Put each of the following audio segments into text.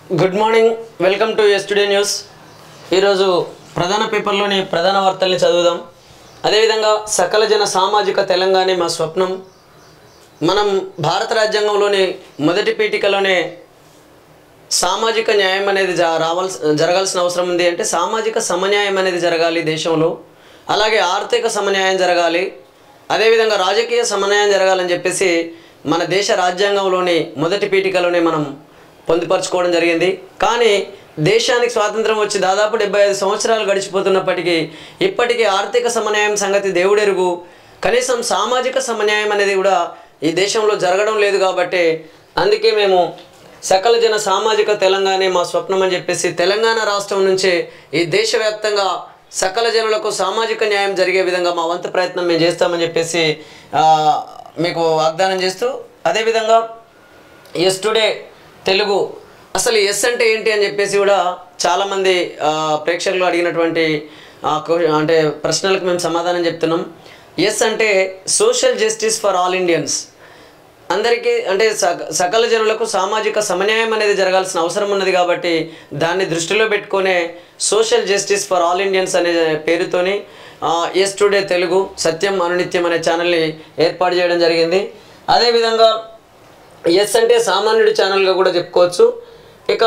Good morning, welcome to ఎస్టుడే news. ఈరోజు ప్రధాన పేపర్లోని ప్రధాన వార్తల్ని చదువుదాం. అదేవిధంగా సకల జన సామాజిక తెలంగాణ మా స్వప్నం. మనం భారత రాజ్యాంగంలోని మొదటి పీఠికలోనే సామాజిక న్యాయం అనేది జరగాల్సిన అవసరం ఉంది. అంటే సామాజిక సమన్యాయం అనేది జరగాలి దేశంలో, అలాగే ఆర్థిక సమన్యాయం జరగాలి, అదేవిధంగా రాజకీయ సమన్యాయం జరగాలని చెప్పేసి మన దేశ రాజ్యాంగంలోని మొదటి పీఠికలోనే మనం పొందుపరచుకోవడం జరిగింది. కానీ దేశానికి స్వాతంత్రం వచ్చి దాదాపు 75 సంవత్సరాలు గడిచిపోతున్నప్పటికీ ఇప్పటికీ ఆర్థిక సమన్యాయం సంగతి దేవుడెరుగు, కనీసం సామాజిక సమన్యాయం అనేది కూడా ఈ దేశంలో జరగడం లేదు. కాబట్టి అందుకే మేము సకల జన సామాజిక తెలంగాణ మా స్వప్నం అని చెప్పేసి తెలంగాణ రాష్ట్రం నుంచే ఈ దేశవ్యాప్తంగా సకల జనులకు సామాజిక న్యాయం జరిగే విధంగా మా వంతు ప్రయత్నం మేము చేస్తామని చెప్పేసి మీకు వాగ్దానం చేస్తూ, అదేవిధంగా ఎస్టుడే తెలుగు అసలు ఎస్ అంటే ఏంటి అని చెప్పేసి కూడా చాలామంది ప్రేక్షకులు అడిగినటువంటి అంటే ప్రశ్నలకు మేము సమాధానం చెప్తున్నాం. ఎస్ అంటే social justice for all Indians, అందరికీ అంటే సకల జనులకు సామాజిక సమన్యాయం అనేది జరగాల్సిన అవసరం ఉన్నది. కాబట్టి దాన్ని దృష్టిలో పెట్టుకునే social justice for all Indians అనే పేరుతోని ఎస్ టుడే తెలుగు సత్యం అనునిత్యం అనే ఛానల్ని ఏర్పాటు చేయడం జరిగింది. అదేవిధంగా ఎస్ అంటే సామాన్యుడి ఛానల్గా కూడా చెప్పుకోవచ్చు. ఇక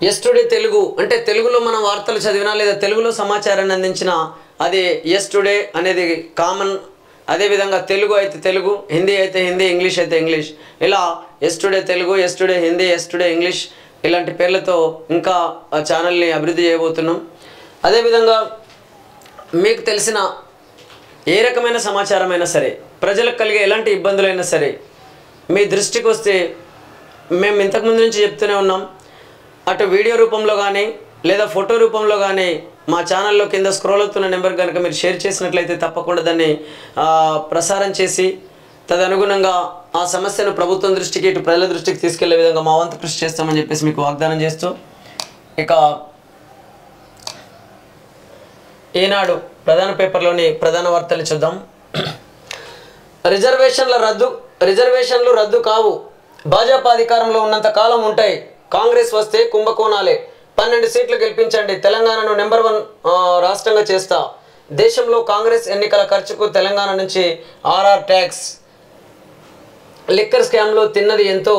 ఎస్ టుడే తెలుగు అంటే తెలుగులో మనం వార్తలు చదివినా లేదా తెలుగులో సమాచారాన్ని అందించిన అది ఎస్ టుడే అనేది కామన్. అదేవిధంగా తెలుగు అయితే తెలుగు, హిందీ అయితే హిందీ, ఇంగ్లీష్ అయితే ఇంగ్లీష్, ఇలా S today Telugu, S today Hindi, S today English ఇలాంటి పేర్లతో ఇంకా ఆ ఛానల్ని అభివృద్ధి చేయబోతున్నాం. అదేవిధంగా మీకు తెలిసిన ఏ రకమైన సమాచారం అయినా సరే, ప్రజలకు కలిగే ఎలాంటి ఇబ్బందులైనా సరే మీ దృష్టికి వస్తే మేము ఇంతకుముందు నుంచి చెప్తూనే ఉన్నాం. అటు వీడియో రూపంలో కానీ లేదా ఫోటో రూపంలో కానీ మా ఛానల్లో కింద స్క్రోల్ అవుతున్న నెంబర్ కనుక మీరు షేర్ చేసినట్లయితే తప్పకుండా దాన్ని ప్రసారం చేసి తదనుగుణంగా ఆ సమస్యను ప్రభుత్వం దృష్టికి ఇటు ప్రజల దృష్టికి తీసుకెళ్లే విధంగా మా వంతు కృషి చేస్తామని చెప్పేసి మీకు వాగ్దానం చేస్తూ, ఇక ఈనాడు ప్రధాన పేపర్లోని ప్రధాన వార్తలు చూద్దాం. రిజర్వేషన్లు రద్దు కావు, భాజపా అధికారంలో ఉన్నంత కాలం ఉంటాయి, కాంగ్రెస్ వస్తే కుంభకోణాలే, 12 సీట్లు గెలిపించండి, తెలంగాణను నెంబర్ 1 రాష్ట్రంగా చేస్తా, దేశంలో కాంగ్రెస్ ఎన్నికల ఖర్చుకు తెలంగాణ నుంచి ఆర్ఆర్ ట్యాక్స్, లిక్కర్ స్కామ్లో తిన్నది ఎంతో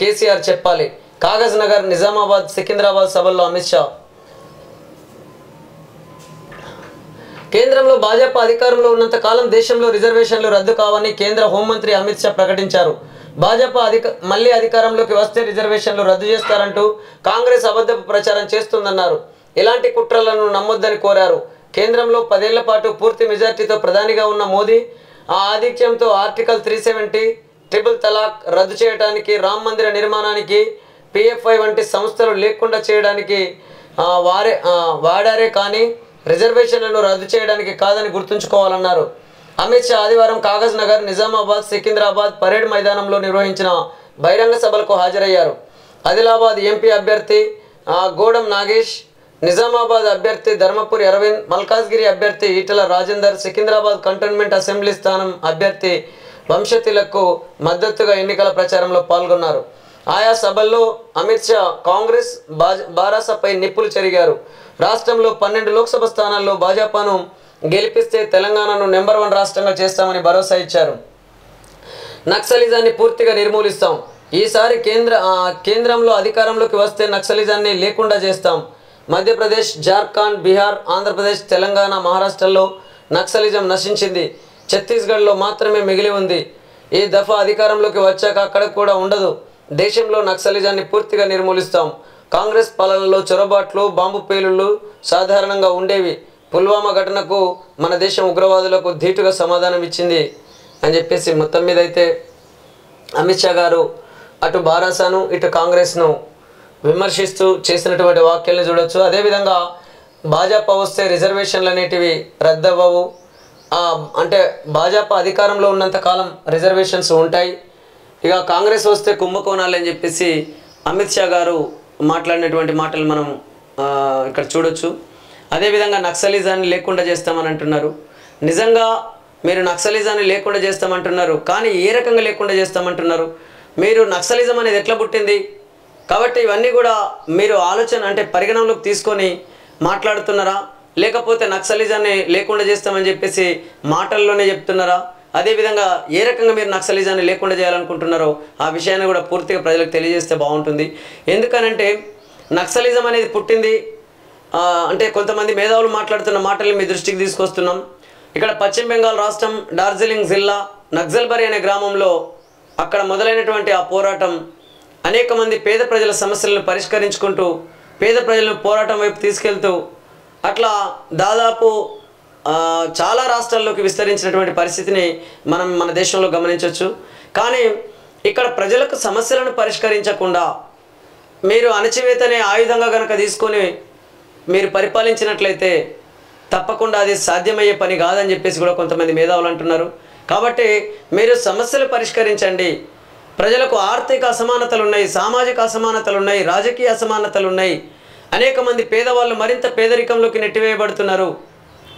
కేసీఆర్ చెప్పాలి, కాగజ్ నగర్, నిజామాబాద్, సికింద్రాబాద్ సభల్లో అమిత్ షా. కేంద్రంలో భాజపా అధికారంలో ఉన్నంత కాలం దేశంలో రిజర్వేషన్లు రద్దు కావని కేంద్ర హోంమంత్రి అమిత్ షా ప్రకటించారు. భాజపా మళ్ళీ అధికారంలోకి వస్తే రిజర్వేషన్లు రద్దు చేస్తారంటూ కాంగ్రెస్ అబద్ధపు ప్రచారం చేస్తుందన్నారు. ఇలాంటి కుట్రలను నమ్మొద్దని కోరారు. కేంద్రంలో 10 ఏళ్ల పాటు పూర్తి మెజార్టీతో ప్రధానిగా ఉన్న మోదీ ఆ ఆధిక్యంతో ఆర్టికల్ 370, ట్రిపుల్ తలాక్ రద్దు చేయడానికి, రామ్ మందిర నిర్మాణానికి, PFI వంటి సంస్థలు లేకుండా చేయడానికి వాడారే కానీ రిజర్వేషన్లను రద్దు చేయడానికి కాదని గుర్తుంచుకోవాలన్నారు. అమిత్ షా ఆదివారం కాగజ్ నగర్, నిజామాబాద్, సికింద్రాబాద్ పరేడ్ మైదానంలో నిర్వహించిన బహిరంగ సభలకు హాజరయ్యారు. ఆదిలాబాద్ ఎంపీ అభ్యర్థి గోడం నాగేష్, నిజామాబాద్ అభ్యర్థి ధర్మపురి అరవింద్, మల్కాజ్గిరి అభ్యర్థి ఈటల రాజేందర్, సికింద్రాబాద్ కంటోన్మెంట్ అసెంబ్లీ స్థానం అభ్యర్థి వంశతిలకు మద్దతుగా ఎన్నికల ప్రచారంలో పాల్గొన్నారు. ఆయా సభల్లో అమిత్ షా కాంగ్రెస్ బారాసపై నిప్పులు చెరిగారు. రాష్ట్రంలో 12 లోక్సభ స్థానాల్లో భాజపాను గెలిపిస్తే తెలంగాణను నెంబర్ 1 రాష్ట్రంగా చేస్తామని భరోసా ఇచ్చారు. నక్సలిజాన్ని పూర్తిగా నిర్మూలిస్తాం, ఈసారి కేంద్రంలో అధికారంలోకి వస్తే నక్సలిజాన్ని లేకుండా చేస్తాం. మధ్యప్రదేశ్, జార్ఖండ్, బీహార్, ఆంధ్రప్రదేశ్, తెలంగాణ, మహారాష్ట్రలో నక్సలిజం నశించింది, ఛత్తీస్గఢ్లో మాత్రమే మిగిలి ఉంది. ఈ దఫా అధికారంలోకి వచ్చాక అక్కడ కూడా ఉండదు. దేశంలో నక్సలిజాన్ని పూర్తిగా నిర్మూలిస్తాం. కాంగ్రెస్ పాలనలో చొరబాట్లు, బాంబు పేలుళ్లు సాధారణంగా ఉండేవి. పుల్వామా ఘటనకు మన దేశం ఉగ్రవాదులకు ధీటుగా సమాధానం ఇచ్చింది అని చెప్పేసి మొత్తం మీద అయితే అమిత్ షా గారు అటు బారాసాను ఇటు కాంగ్రెస్ను విమర్శిస్తూ చేసినటువంటి వ్యాఖ్యలను చూడొచ్చు. అదేవిధంగా భాజపా వస్తే రిజర్వేషన్లు అనేటివి రద్దవ్వవు, అంటే భాజపా అధికారంలో ఉన్నంత కాలం రిజర్వేషన్స్ ఉంటాయి, ఇక కాంగ్రెస్ వస్తే కుంభకోణాలు అని చెప్పేసి అమిత్ షా గారు మాట్లాడినటువంటి మాటలు మనం ఇక్కడ చూడొచ్చు. అదేవిధంగా నక్సలిజాన్ని లేకుండా చేస్తామని అంటున్నారు. నిజంగా మీరు నక్సలిజాన్ని లేకుండా చేస్తామంటున్నారు, కానీ ఏ రకంగా లేకుండా చేస్తామంటున్నారు? మీరు నక్సలిజం అనేది ఎట్లా పుట్టింది? కాబట్టి ఇవన్నీ కూడా మీరు ఆలోచన అంటే పరిగణనలోకి తీసుకొని మాట్లాడుతున్నారా, లేకపోతే నక్సలిజాన్ని లేకుండా చేస్తామని చెప్పేసి మాటల్లోనే చెప్తున్నారా? అదేవిధంగా ఏ రకంగా మీరు నక్సలిజాన్ని లేకుండా చేయాలనుకుంటున్నారో ఆ విషయాన్ని కూడా పూర్తిగా ప్రజలకు తెలియజేస్తే బాగుంటుంది. ఎందుకనంటే నక్సలిజం అనేది పుట్టింది అంటే కొంతమంది మేధావులు మాట్లాడుతున్న మాటల్ని మీ దృష్టికి తీసుకొస్తున్నాం. ఇక్కడ పశ్చిమ బెంగాల్ రాష్ట్రం డార్జిలింగ్ జిల్లా నక్సల్బరీ అనే గ్రామంలో అక్కడ మొదలైనటువంటి ఆ పోరాటం అనేక మంది పేద ప్రజల సమస్యలను పరిష్కరించుకుంటూ పేద ప్రజలను పోరాటం వైపు తీసుకెళ్తూ అట్లా దాదాపు చాలా రాష్ట్రాల్లోకి విస్తరించినటువంటి పరిస్థితిని మనం మన దేశంలో గమనించవచ్చు. కానీ ఇక్కడ ప్రజలకు సమస్యలను పరిష్కరించకుండా మీరు అణచివేతనే ఆయుధంగా కనుక తీసుకొని మీరు పరిపాలించినట్లయితే తప్పకుండా అది సాధ్యమయ్యే పని కాదని చెప్పేసి కూడా కొంతమంది మేధావులు అంటున్నారు. కాబట్టి మీరు సమస్యలు పరిష్కరించండి. ప్రజలకు ఆర్థిక అసమానతలు ఉన్నాయి, సామాజిక అసమానతలు ఉన్నాయి, రాజకీయ అసమానతలు ఉన్నాయి. అనేక మంది పేదవాళ్ళు మరింత పేదరికంలోకి నెట్టివేయబడుతున్నారు.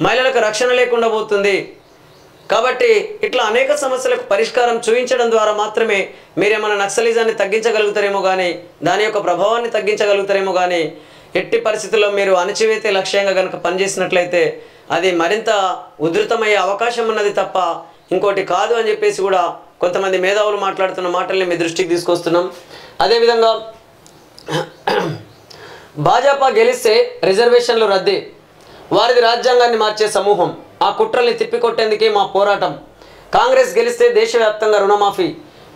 మహిళలకు రక్షణ లేకుండా పోతుంది. కాబట్టి ఇట్లా అనేక సమస్యలకు పరిష్కారం చూపించడం ద్వారా మాత్రమే మీరేమైనా నక్సలిజాన్ని తగ్గించగలుగుతారేమో కానీ, దాని యొక్క ప్రభావాన్ని తగ్గించగలుగుతారేమో కానీ, ఎట్టి పరిస్థితుల్లో మీరు అణచివేతే లక్ష్యంగా కనుక పనిచేసినట్లయితే అది మరింత ఉధృతమయ్యే అవకాశం ఉన్నది తప్ప ఇంకోటి కాదు అని చెప్పేసి కూడా కొంతమంది మేధావులు మాట్లాడుతున్న మాటల్ని మీ దృష్టికి తీసుకొస్తున్నాం. అదేవిధంగా భాజపా గెలిస్తే రిజర్వేషన్లు రద్దే, వారిది రాజ్యాంగాన్ని మార్చే సమూహం, ఆ కుట్రల్ని తిప్పికొట్టేందుకే మా పోరాటం. కాంగ్రెస్ గెలిస్తే దేశవ్యాప్తంగా రుణమాఫీ,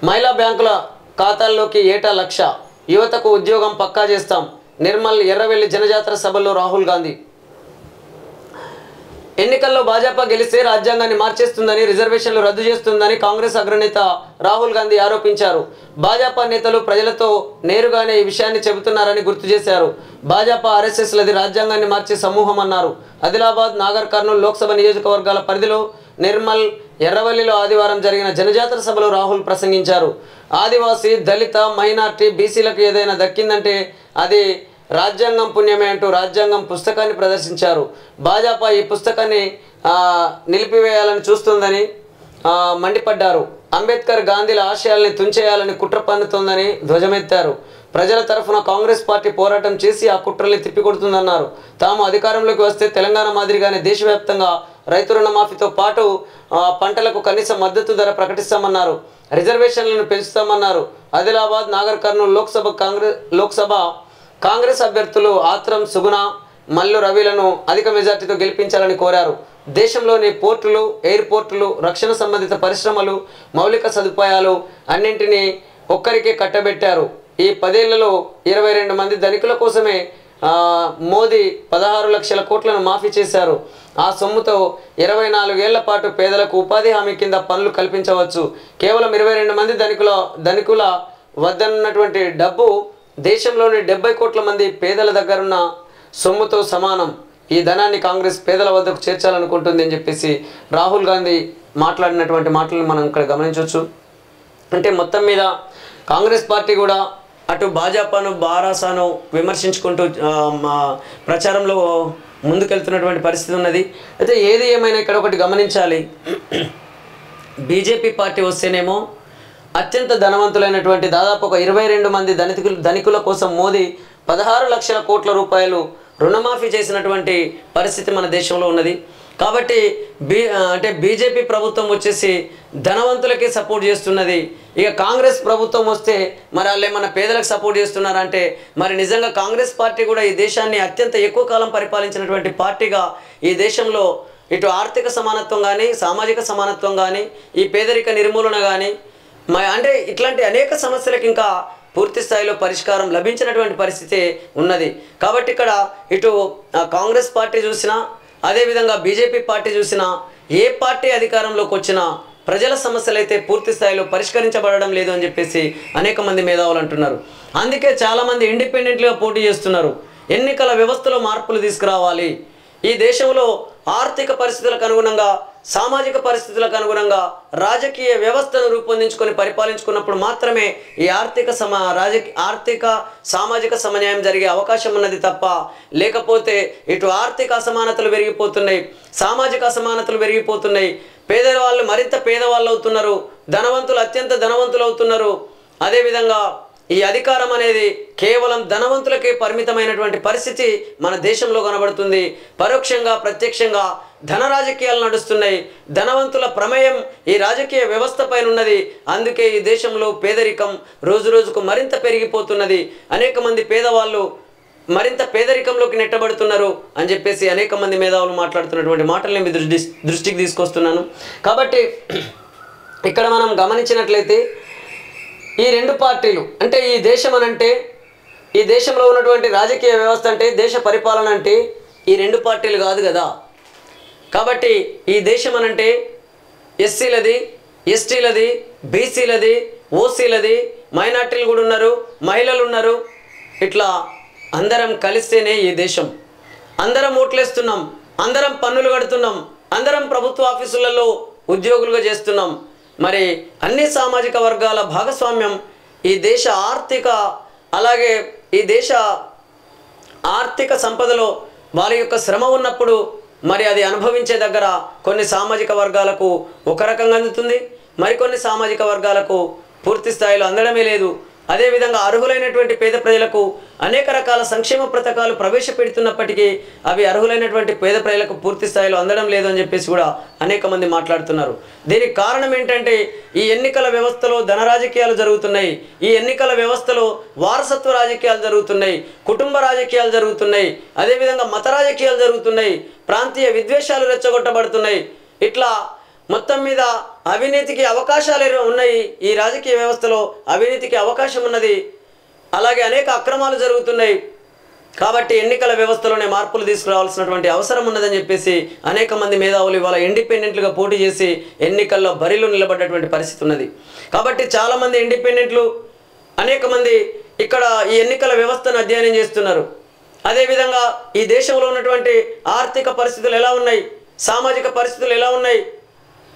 మహిళా బ్యాంకుల ఖాతాల్లోకి ఏటా 1,00,000, యువతకు ఉద్యోగం పక్కా చేస్తాం. నిర్మల్ ఎర్రవెల్లి జనజాతర సభల్లో రాహుల్ గాంధీ. ఎన్నికల్లో భాజపా గెలిస్తే రాజ్యాంగాన్ని మార్చేస్తుందని, రిజర్వేషన్లు రద్దు చేస్తుందని కాంగ్రెస్ అగ్రనేత రాహుల్ గాంధీ ఆరోపించారు. భాజపా నేతలు ప్రజలతో నేరుగానే ఈ విషయాన్ని చెబుతున్నారని గుర్తు చేశారు. భాజపా ఆర్ఎస్ఎస్లది రాజ్యాంగాన్ని మార్చే సమూహం అన్నారు. ఆదిలాబాద్, నాగర్ కర్నూలు లోక్సభ నియోజకవర్గాల పరిధిలో నిర్మల్, ఎర్రవల్లిలో ఆదివారం జరిగిన జనజాతర సభలో రాహుల్ ప్రసంగించారు. ఆదివాసీ, దళిత, మైనార్టీ, బీసీలకు ఏదైనా దక్కిందంటే అది రాజ్యాంగం పుణ్యమే అంటూ రాజ్యాంగం పుస్తకాన్ని ప్రదర్శించారు. భాజపా ఈ పుస్తకాన్ని నిలిపివేయాలని చూస్తుందని మండిపడ్డారు. అంబేద్కర్, గాంధీల ఆశయాల్ని తుంచేయాలని కుట్ర పన్నుతోందని ధ్వజమెత్తారు. ప్రజల తరఫున కాంగ్రెస్ పార్టీ పోరాటం చేసి ఆ కుట్రల్ని తిప్పికొడుతుందన్నారు. తాము అధికారంలోకి వస్తే తెలంగాణ మాదిరిగానే దేశవ్యాప్తంగా రైతు రుణమాఫీతో పాటు పంటలకు కనీస మద్దతు ధర ప్రకటిస్తామన్నారు. రిజర్వేషన్లను పెంచుతామన్నారు. ఆదిలాబాద్, నాగర్ కర్నూలు లోక్సభ కాంగ్రెస్ అభ్యర్థులు ఆత్రం సుగుణ, మల్లు రవిలను అధిక మెజార్టీతో గెలిపించాలని కోరారు. దేశంలోని పోర్టులు, ఎయిర్పోర్టులు, రక్షణ సంబంధిత పరిశ్రమలు, మౌలిక సదుపాయాలు అన్నింటినీ ఒక్కరికే కట్టబెట్టారు. ఈ 10 ఏళ్లలో 22 మంది ధనికుల కోసమే మోదీ 16 లక్షల కోట్లను మాఫీ చేశారు. ఆ సొమ్ముతో 24 ఏళ్ల పాటు పేదలకు ఉపాధి హామీ కింద పనులు కల్పించవచ్చు. కేవలం 22 మంది ధనికుల వద్దన్నటువంటి డబ్బు దేశంలోని 70 కోట్ల మంది పేదల దగ్గరున్న సొమ్ముతో సమానం. ఈ ధనాన్ని కాంగ్రెస్ పేదల వద్దకు చేర్చాలనుకుంటుంది అని చెప్పేసి రాహుల్ గాంధీ మాట్లాడినటువంటి మాటలను మనం ఇక్కడ గమనించవచ్చు. అంటే మొత్తం మీద కాంగ్రెస్ పార్టీ కూడా అటు భాజపాను, బారాసాను విమర్శించుకుంటూ ప్రచారంలో ముందుకెళ్తున్నటువంటి పరిస్థితి ఉన్నది. అయితే ఏది ఏమైనా ఇక్కడ ఒకటి గమనించాలి, బీజేపీ పార్టీ వస్తేనేమో అత్యంత ధనవంతులైనటువంటి దాదాపు ఒక 22 మంది ధనికుల కోసం మోదీ 16 లక్షల కోట్ల రూపాయలు రుణమాఫీ చేసినటువంటి పరిస్థితి మన దేశంలో ఉన్నది. కాబట్టి బీజేపీ ప్రభుత్వం వచ్చేసి ధనవంతులకే సపోర్ట్ చేస్తున్నది. ఇక కాంగ్రెస్ ప్రభుత్వం వస్తే మరి వాళ్ళు ఏమన్నా పేదలకు సపోర్ట్ చేస్తున్నారంటే మరి నిజంగా కాంగ్రెస్ పార్టీ కూడా ఈ దేశాన్ని అత్యంత ఎక్కువ కాలం పరిపాలించినటువంటి పార్టీగా ఈ దేశంలో ఇటు ఆర్థిక సమానత్వం కానీ, సామాజిక సమానత్వం కానీ, ఈ పేదరిక నిర్మూలన కానీ అంటే ఇట్లాంటి అనేక సమస్యలకు ఇంకా పూర్తి స్థాయిలో పరిష్కారం లభించినటువంటి పరిస్థితి ఉన్నది. కాబట్టి ఇక్కడ ఇటు కాంగ్రెస్ పార్టీ చూసినా, అదేవిధంగా బీజేపీ పార్టీ చూసినా, ఏ పార్టీ అధికారంలోకి వచ్చినా ప్రజల సమస్యలు అయితే పూర్తి స్థాయిలో పరిష్కరించబడడం లేదు అని చెప్పేసి అనేక మంది మేధావులు అంటున్నారు. అందుకే చాలామంది ఇండిపెండెంట్గా పోటీ చేస్తున్నారు. ఎన్నికల వ్యవస్థలో మార్పులు తీసుకురావాలి, ఈ దేశంలో ఆర్థిక పరిస్థితులకు అనుగుణంగా, సామాజిక పరిస్థితులకు అనుగుణంగా రాజకీయ వ్యవస్థను రూపొందించుకొని పరిపాలించుకున్నప్పుడు మాత్రమే ఈ ఆర్థిక సామాజిక సమన్యాయం జరిగే అవకాశం ఉన్నది తప్ప లేకపోతే ఇటు ఆర్థిక అసమానతలు పెరిగిపోతున్నాయి, సామాజిక అసమానతలు పెరిగిపోతున్నాయి, పేదవాళ్ళు మరింత పేదవాళ్ళు అవుతున్నారు, ధనవంతులు అత్యంత ధనవంతులు అవుతున్నారు. అదేవిధంగా ఈ అధికారం అనేది కేవలం ధనవంతులకే పరిమితమైనటువంటి పరిస్థితి మన దేశంలో కనబడుతుంది. పరోక్షంగా ప్రత్యక్షంగా ధన రాజకీయాలు నడుస్తున్నాయి. ధనవంతుల ప్రమేయం ఈ రాజకీయ వ్యవస్థ పైన ఉన్నది. అందుకే ఈ దేశంలో పేదరికం రోజు రోజుకు మరింత పెరిగిపోతున్నది. అనేక మంది పేదవాళ్ళు మరింత పేదరికంలోకి నెట్టబడుతున్నారు అని చెప్పేసి అనేక మంది మేధావులు మాట్లాడుతున్నటువంటి మాటల్ని మీ దృష్టికి తీసుకొస్తున్నాను. కాబట్టి ఇక్కడ మనం గమనించినట్లయితే ఈ రెండు పార్టీలు అంటే ఈ దేశం అనంటే ఈ దేశంలో ఉన్నటువంటి రాజకీయ వ్యవస్థ అంటే దేశ పరిపాలన అంటే ఈ రెండు పార్టీలు కాదు కదా. కాబట్టి ఈ దేశం అనంటే ఎస్సీలది, ఎస్టీలది, బీసీలది, ఓసీలది, మైనార్టీలు కూడా ఉన్నారు, మహిళలు ఉన్నారు. ఇట్లా అందరం కలిస్తేనే ఈ దేశం. అందరం ఓట్లేస్తున్నాం, అందరం పన్నులు కడుతున్నాం, అందరం ప్రభుత్వ ఆఫీసులలో ఉద్యోగులుగా చేస్తున్నాం. మరి అన్ని సామాజిక వర్గాల భాగస్వామ్యం ఈ దేశ అలాగే ఈ దేశ ఆర్థిక సంపదలో వారి యొక్క శ్రమ ఉన్నప్పుడు మరి అది అనుభవించే దగ్గర కొన్ని సామాజిక వర్గాలకు ఒక రకంగా అందుతుంది, మరికొన్ని సామాజిక వర్గాలకు పూర్తి స్థాయిలో అందడమే లేదు. అదేవిధంగా అర్హులైనటువంటి పేద ప్రజలకు అనేక రకాల సంక్షేమ పథకాలు ప్రవేశపెడుతున్నప్పటికీ అవి అర్హులైనటువంటి పేద ప్రజలకు పూర్తి స్థాయిలో అందడం లేదు అని చెప్పేసి కూడా అనేక మంది మాట్లాడుతున్నారు. దీనికి కారణం ఏంటంటే ఈ ఎన్నికల వ్యవస్థలో ధన రాజకీయాలు జరుగుతున్నాయి. ఈ ఎన్నికల వ్యవస్థలో వారసత్వ రాజకీయాలు జరుగుతున్నాయి, కుటుంబ రాజకీయాలు జరుగుతున్నాయి, అదేవిధంగా మత రాజకీయాలు జరుగుతున్నాయి, ప్రాంతీయ విద్వేషాలు రెచ్చగొట్టబడుతున్నాయి. ఇట్లా మొత్తం మీద అవినీతికి అవకాశాలు ఉన్నాయి. ఈ రాజకీయ వ్యవస్థలో అవినీతికి అవకాశం ఉన్నది. అలాగే అనేక అక్రమాలు జరుగుతున్నాయి. కాబట్టి ఎన్నికల వ్యవస్థలోనే మార్పులు తీసుకురావాల్సినటువంటి అవసరం ఉన్నదని చెప్పేసి అనేక మంది మేధావులు ఇవాళ ఇండిపెండెంట్లుగా పోటీ చేసి ఎన్నికల్లో బరిలో నిలబడ్డటువంటి పరిస్థితి ఉన్నది. కాబట్టి చాలామంది ఇండిపెండెంట్లు అనేక మంది ఇక్కడ ఈ ఎన్నికల వ్యవస్థను అధ్యయనం చేస్తున్నారు. అదేవిధంగా ఈ దేశంలో ఉన్నటువంటి ఆర్థిక పరిస్థితులు ఎలా ఉన్నాయి, సామాజిక పరిస్థితులు ఎలా ఉన్నాయి,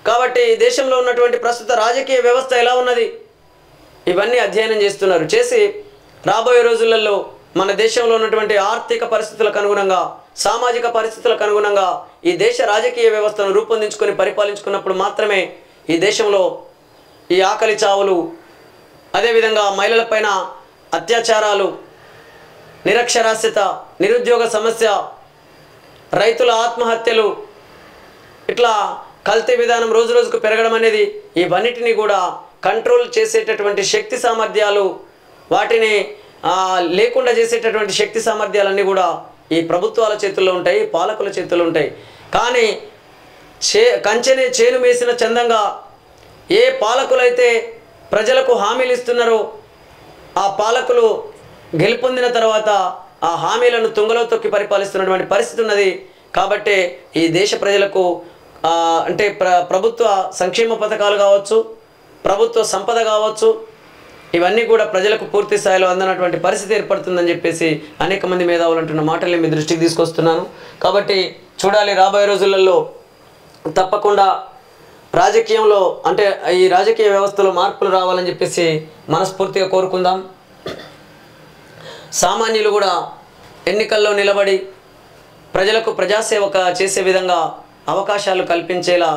కాబట్టి దేశంలో ఉన్నటువంటి ప్రస్తుత రాజకీయ వ్యవస్థ ఎలా ఉన్నది, ఇవన్నీ అధ్యయనం చేస్తున్నారు. చేసి రాబోయే రోజులలో మన దేశంలో ఉన్నటువంటి ఆర్థిక పరిస్థితులకు అనుగుణంగా, సామాజిక పరిస్థితులకు అనుగుణంగా ఈ దేశ రాజకీయ వ్యవస్థను రూపొందించుకొని పరిపాలించుకున్నప్పుడు మాత్రమే ఈ దేశంలో ఈ ఆకలి చావులు, అదేవిధంగా మహిళలపైన అత్యాచారాలు, నిరక్షరాస్యత, నిరుద్యోగ సమస్య, రైతుల ఆత్మహత్యలు, ఇట్లా కల్తీ విధానం రోజు రోజుకు పెరగడం అనేది ఇవన్నిటిని కూడా కంట్రోల్ చేసేటటువంటి శక్తి సామర్థ్యాలు, వాటిని లేకుండా చేసేటటువంటి శక్తి సామర్థ్యాలన్నీ కూడా ఈ ప్రభుత్వాల చేతుల్లో ఉంటాయి, పాలకుల చేతుల్లో ఉంటాయి. కానీ కంచెనే చేను వేసిన చందంగా ఏ పాలకులైతే ప్రజలకు హామీలు ఇస్తున్నారో ఆ పాలకులు గెలుపొందిన తర్వాత ఆ హామీలను తుంగలో తొక్కి పరిపాలిస్తున్నటువంటి పరిస్థితి ఉన్నది. కాబట్టి ఈ దేశ ప్రజలకు అంటే ప్రభుత్వ సంక్షేమ పథకాలు కావచ్చు, ప్రభుత్వ సంపద కావచ్చు, ఇవన్నీ కూడా ప్రజలకు పూర్తి స్థాయిలో అందనటువంటి పరిస్థితి ఏర్పడుతుందని చెప్పేసి అనేక మంది మేధావులు అంటున్న మాటల్ని మీ దృష్టికి తీసుకొస్తున్నాను. కాబట్టి చూడాలి, రాబోయే రోజులలో తప్పకుండా రాజకీయంలో అంటే ఈ రాజకీయ వ్యవస్థలో మార్పులు రావాలని చెప్పేసి మనస్ఫూర్తిగా కోరుకుందాం. సామాన్యులు కూడా ఎన్నికల్లో నిలబడి ప్రజలకు ప్రజాసేవ చేసే విధంగా అవకాశాలు కల్పించేలా